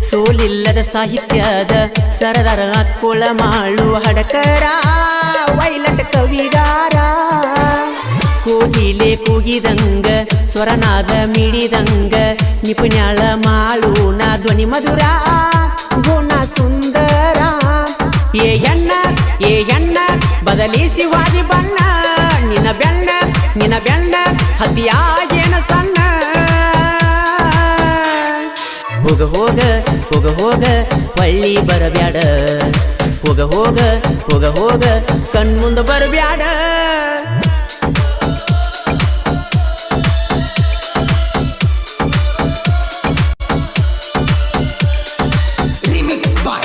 ಸೋಲಿಲ್ಲದ ಸಾಹಿತ್ಯದ ಸರದಾರ ಅಕ್ಕೋಳ ಮಾಳು ಹಡಕರ ವೈಲಟ್ ಕವಿಗಾರ ಕೋಗಿಲೆ ಕೂಗಿದಂಗ ಸ್ವರನಾದ ಮಿಡಿದಂಗ ನಿಪುಣ್ಯಾಳ ಮಾಳು ನಾ ಧ್ವನಿ ಮಧುರ ಗುಣ ಸುಂದರ ಏ ಎಣ್ಣ ಬದಲಿಸಿ ವಾದಿ ಬಣ್ಣ ನಿನ ಬೆಣ್ಣ ಹತಿಯಾಗೇನ ಸಣ್ಣ ಹೋಗ ಹೊಳ್ಳಿ ಬರಬ್ಯಾಡ ಹೋಗ ಕಣ್ಮುಂದ ಬರಬ್ಯಾಡ Remix by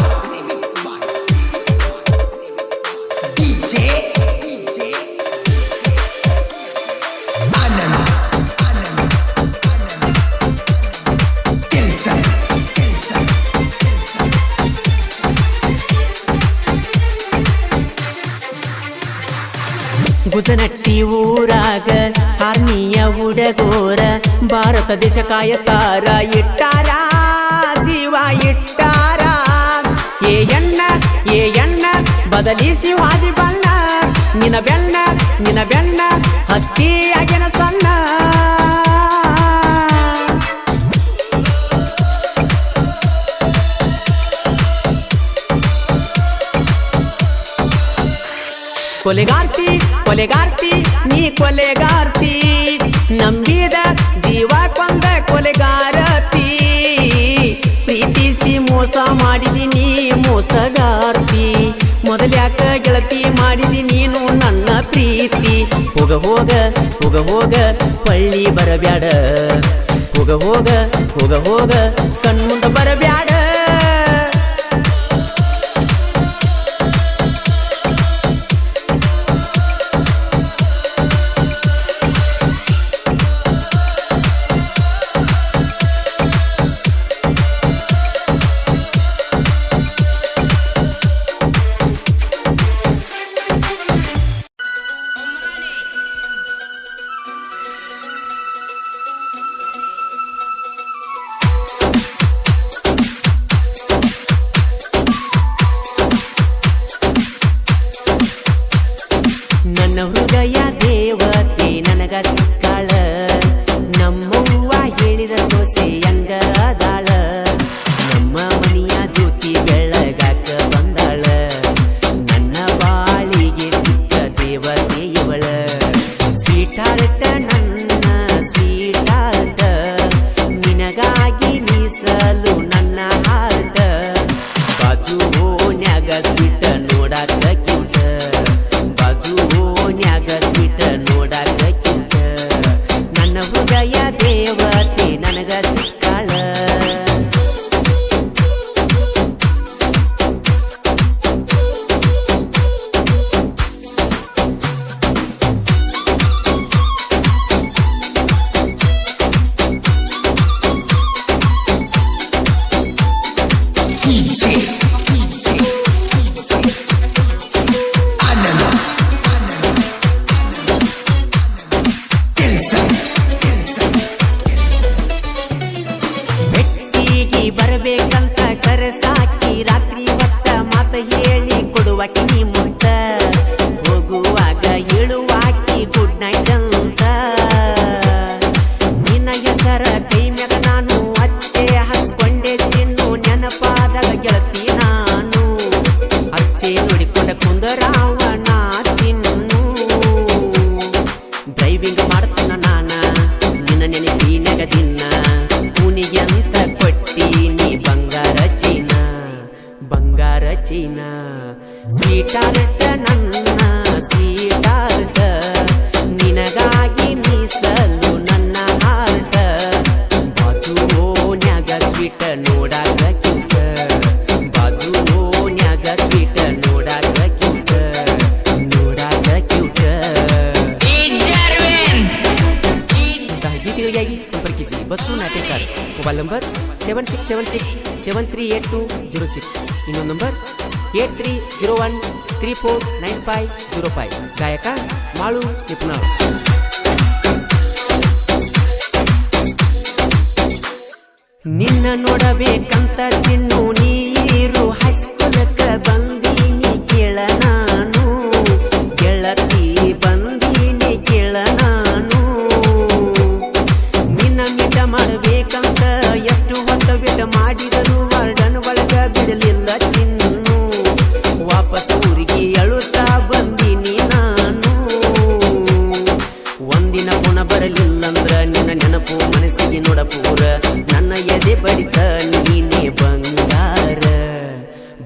DJ Anand Kelsa Gujanatti ಊರಾಗ ಆರ್ಮಿಯ ಹುಡುಗೋರ ಭಾರತ ದೇಶ ಕಾಯತಾರ ಇಟ್ಟಾರ ಜೀವ ಇಟ್ಟಾರ ಏ ಎಣ್ಣ ಬದಲಿಸಿ ವಾದಿ ಬಣ್ಣ ನಿನ ಬೆಣ್ಣ ಹತ್ತಿಯಾಗಿನ ಸಣ್ಣ ಕೊಲೆಗಾರ್ತಿ ನೀ ಕೊಲೆಗಾರ್ತಿ ನಂಬಿದ ಜೀವ ಕೊಂದ ಕೊಲೆಗಾರತಿ ಪ್ರೀತಿಸಿ ಮೋಸ ಮಾಡಿದಿ ನೀ ಮೋಸಗಾರ್ತಿ ಮೊದಲ್ಯಾಕ ಗೆಳತಿ ಮಾಡಿದಿ ನೀನು ನನ್ನ ಪ್ರೀತಿ ಹೋಗ ಪಳ್ಳಿ ಬರಬ್ಯಾಡ ಹೋಗ ಕಣ್ಮುಂದ ಬರಬ್ಯಾಡ ನನ್ನ ಹೃದಯ ದೇವತೆ ನನಗ ಸಿಕ್ಕಾಳ ನಮ್ಮವ್ವ ಹೇಳಿದ ಸೊಸೆ ಹಂಗ ಅದಾಳ ನಮ್ಮ ಮನೆಯ ಜ್ಯೋತಿ ಬೆಳಗಾಕ ಬಂದಾಳ ನನ್ನ ಬಾಳಿಗೆ ಸಿಕ್ಕ ದೇವತೆ ಇವಳ ಸ್ವೀಟಾರ್ಟ ನನ್ನ ಸ್ವೀಟಾರ್ಟ ನಿನಗಾಗಿ ಮೀಸಲು ನನ್ನ ಹಾರ್ಟ ಬಾಜು ಓನ್ಯಾಗ ಸ್ವೀಟ ನೋಡಾಕ ಕ್ಯೂಟ ಬಾಜು ಓನ್ಯಾಗ ಸ್ವೀಟಾರ್ಟ ನನ್ನ ಸ್ವೀಟಾರ್ಟ ನಿನಗಾಗಿ ಮೀಸಲು ನನ್ನ ಹಾರ್ಟ ಬಾಜು ಓನ್ಯಾಗ ಸ್ವೀಟ ನೋಡಾಕ ಕ್ಯೂಟ ಬಾಜು ಓನ್ಯಾಗ ಸ್ವೀಟ ನೋಡಾಕ ಕ್ಯೂಟ ನೋಡಾಕ ಕ್ಯೂಟ ಗೀತೆಗಳಿಗಾಗಿ ಸಂಪರ್ಕಿಸಿ ಬಸ್ಸು ನಾಟಕಕಾರ ಮೊಬೈಲ್ ನಂಬರ್ 7676738206 ಇನ್ನೊಂದು ನಂಬರ್ 8301349505 ಗಾಯಕ ಮಾಳು ನಿಪುಣಾಳ್. ನಿನ್ನ ನೋಡಬೇಕಂತ ಚಿನ್ನು ನೀರು ಹೈಸ್ಕೂಲಕ್ಕ ಬಂದೀನಿ ಕೇಳ ನಾನು ಗೆಳತಿ ಬಂದೀನಿ ಕೇಳ ನಾನು ನಿನ್ನ ಮಿಟ ಮಾಡಬೇಕಂತ ಎಷ್ಟು ಹೊತ್ತ ಬಿಟ್ಟ ಮಾಡಿದರು ವಾರ್ಡನ್ ಒಳಗ ಬಿಡಲಿಲ್ಲ ಚಿನ್ನು ವಾಪಸ್ ಊರಿಗೆ ಅಳುತ್ತಾ ಬಂದೀನಿ ನಾನು ಒಂದಿನ ಪುಣ ಬರಲಿಲ್ಲಂದ್ರ ನಿನ್ನ ನೆನಪು ಮನಸ್ಸಿಗೆ ನೋಡಪೂರ ನನ್ನ ಎದೆ ಬಡಿತ ನೀನೇ ಬಂಗಾರ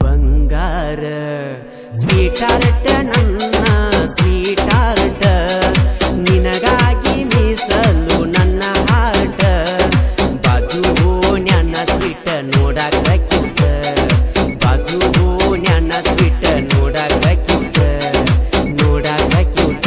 ಬಂಗಾರ ಸ್ವೀಟಾರ್ಟ ನನ್ನ ಸ್ವೀಟಾರ್ಟ ನಿನಗಾಗಿ ಮೀಸಲು ನನ್ನ ಹಾರ್ಟ ಬಾಜು ನ್ಯಾನ ಸ್ವೀಟ ನೋಡಾಕ ಕ್ಯೂಟ ಬಾಜು ನ್ಯಾನ ಸ್ವೀಟ ನೋಡಾಕ ಕ್ಯೂಟ ನೋಡಾಕ ಕ್ಯೂಟ.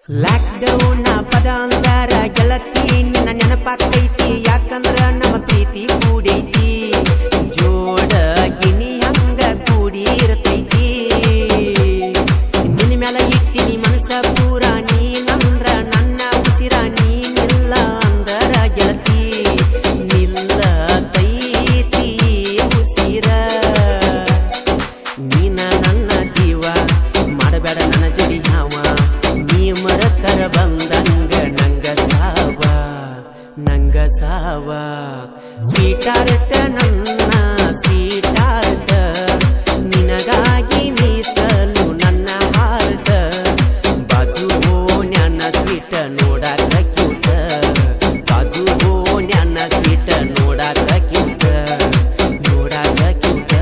ಲಾಕ್ಡೌನ್ ಪದ ಅಂದಾರ ಗೆಳತಿ ನಿನ್ನ ನೆನಪಾಕೈತಿ ಯಾಕಂದ್ರ ನಮ್ಮ ಪ್ರೀತಿ ಕೂಡೈತಿ ಜೋಡ ಗಿನಿ ಹಂಗ ಕೂಡಿ ಇರ್ತೈತಿ ನಿನ್ನ ಮ್ಯಾಲ ಇಟ್ಟಿನಿ ಮನಸ್ಸ ಪೂರ ನೀನಂದ್ರ ನನ್ನ ಉಸಿರ ನೀನಿಲ್ಲ ಅಂದರ ಗೆಳತಿ ನಿಲ್ಲತೈತಿ ಉಸಿರ ನೀನ ನನ್ನ ಜೀವ ಮಾಡಬೇಡ ನನ್ನ ಜೋಡಿ ಹಾವ ನೀ ಮರತರ ಬಂದಂಗ ನಂಗ ಸಾವ ಸ್ವೀಟಾರ್ಟ ನನ್ನ ಸ್ವೀಟಾರ್ಟ ನಿನಗಾಗಿ ಮೀಸಲು ನನ್ನ ಹಾರ್ಟ ಬಾಜು ನ್ಯಾನ ಸ್ವೀಟ ನೋಡಾಕ ಕ್ಯೂಟ ಬಾಜು ನ್ಯಾನ ಸ್ವೀಟ ನೋಡಾಕ ಕ್ಯೂಟ ನೋಡಾಕ ಕ್ಯೂಟ.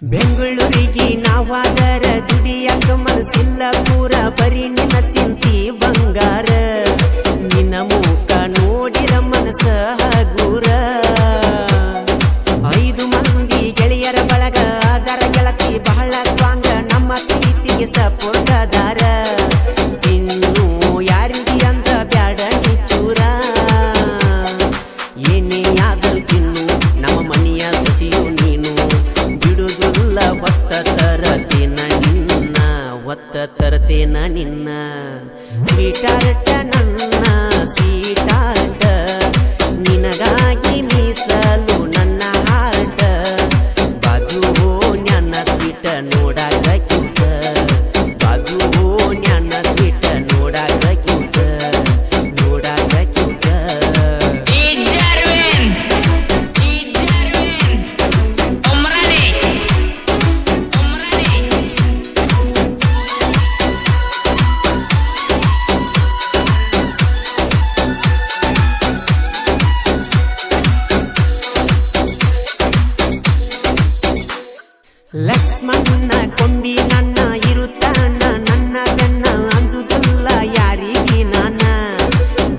ಬೆಂಗಳೂರಿಗೆ ನಾವಾದರ ದುಡಿಯಾಕ ಮನಸ್ಸಿಲ್ಲ ಪೂರ ಬರೀ ನಿನ್ನ ಚಿಂತಿ ಬಂಗಾರ ನಿನ್ನ ಮೂಕ ನೋಡಿರ ಮನಸ್ಸ ಹಗೂರ 5 ಮಂದಿ ಗೆಳೆಯರ ಬಳಗ ಅದರ ಗೆಳತಿ ಬಹಳ ಸ್ವಾಂಗ ನಮ್ಮ ಪ್ರೀತಿಗೆ ಸಪೋರ್ಟ್ ಅದಾರ ಚಿನ್ನು ಯಾರಿಗೆ ಅಂತ ಬ್ಯಾಡ ನಿಚೂರ ಏನೇ ಆದರೂ ಚಿನ್ನು ನಮ್ಮ ಮನೆಯ ಸೊಸೆಯು ನೀನು ಬಿಡುವುದಿಲ್ಲ ಒತ್ತ ತರತೇನ ನಿನ್ನ ಸ್ವೀಟಾರ್ಟ ನನ್ನ ಸ್ವೀಟಾರ್ಟ ನಿನಗಾಗಿ ಮೀಸಲು ನನ್ನ ಹಾರ್ಟ ಬಾಜು ನ್ಯಾನ ಸ್ವೀಟ ನೋಡಾಕ ಕ್ಯೂಟ ಬಾಜು ನ್ಯಾನ ಸ್ವೀಟ ನೋಡಾಕ ಕ್ಯೂಟ ನೋಡಾಕ ಕ್ಯೂಟ. ಲಕ್ಷ್ಮಣ ಕೊಂಡಿ ನನ್ನ ಇರುತ್ತಾನ ನನ್ನ ಬೆನ್ನ ಅಂಜುದಿಲ್ಲ ಯಾರಿಗೆ ನಾನ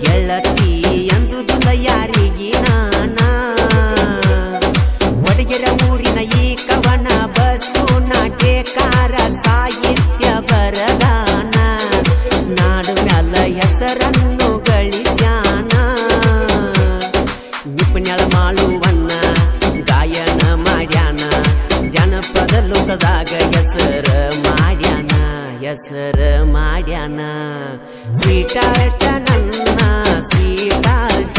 ಗೆಳತಿ ಅಂಜುದಿಲ್ಲ ಯಾರಿಗೆ ನಾನ ಒಡಗೆರ ಊರಿನ ಈ ಕವನ ಬಸ್ಸು ನಾಟ್ಯಕಾರ ಸಾಹಿತ್ಯ ಬರದಾನ ನಾಡು ಮ್ಯಾಲ ಹೆಸರನ್ನು ಗಳಿಸ್ಯಾನ ನಿಪುಣ್ಯಳ ಮಾಳುವನ್ನ ಗಾಯನ ಮಾಡ್ಯಾನ ಜನಪದ ಲೋಕದಾಗ ಹೆಸರ ಮಾಡ್ಯಾನ ಸ್ವೀಟಾರ್ಟ ನನ್ನ ಸ್ವೀಟಾರ್ಟ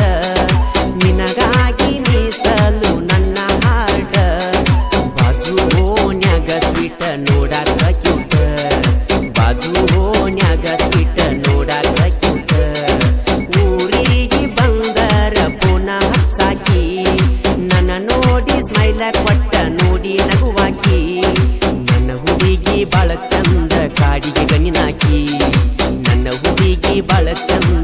ನಿನಗಾಗಿ ಮೀಸಲು ನನ್ನ ಹಾರ್ಟ ಬಾಜು ಓನ್ಯಾಗ ಸ್ವೀಟ ನೋಡಾಕ ಕ್ಯೂಟ ಬಾಜು ಓನ್ಯಾಗ ಸ್ವೀಟ ನೋಡಾಕ ಕ್ಯೂಟ ಊರಿಗೆ ಬಂದರ ಪುನಃ ಸಾಕಿ ನನ್ನ ನೋಡಿ ಸ್ಮೈಲ ಕೊಟ್ಟ ನೋಡಿ ನಗುವಾಕಿ ನನ್ನ ಹುಡುಗಿ ಬಾಳ ಚಂದ ಕಾಡಿಗೆ ಗಣಿನಾಕಿ ನನ್ನ ಹುಡುಗಿ ಬಾಳ ಚಂದ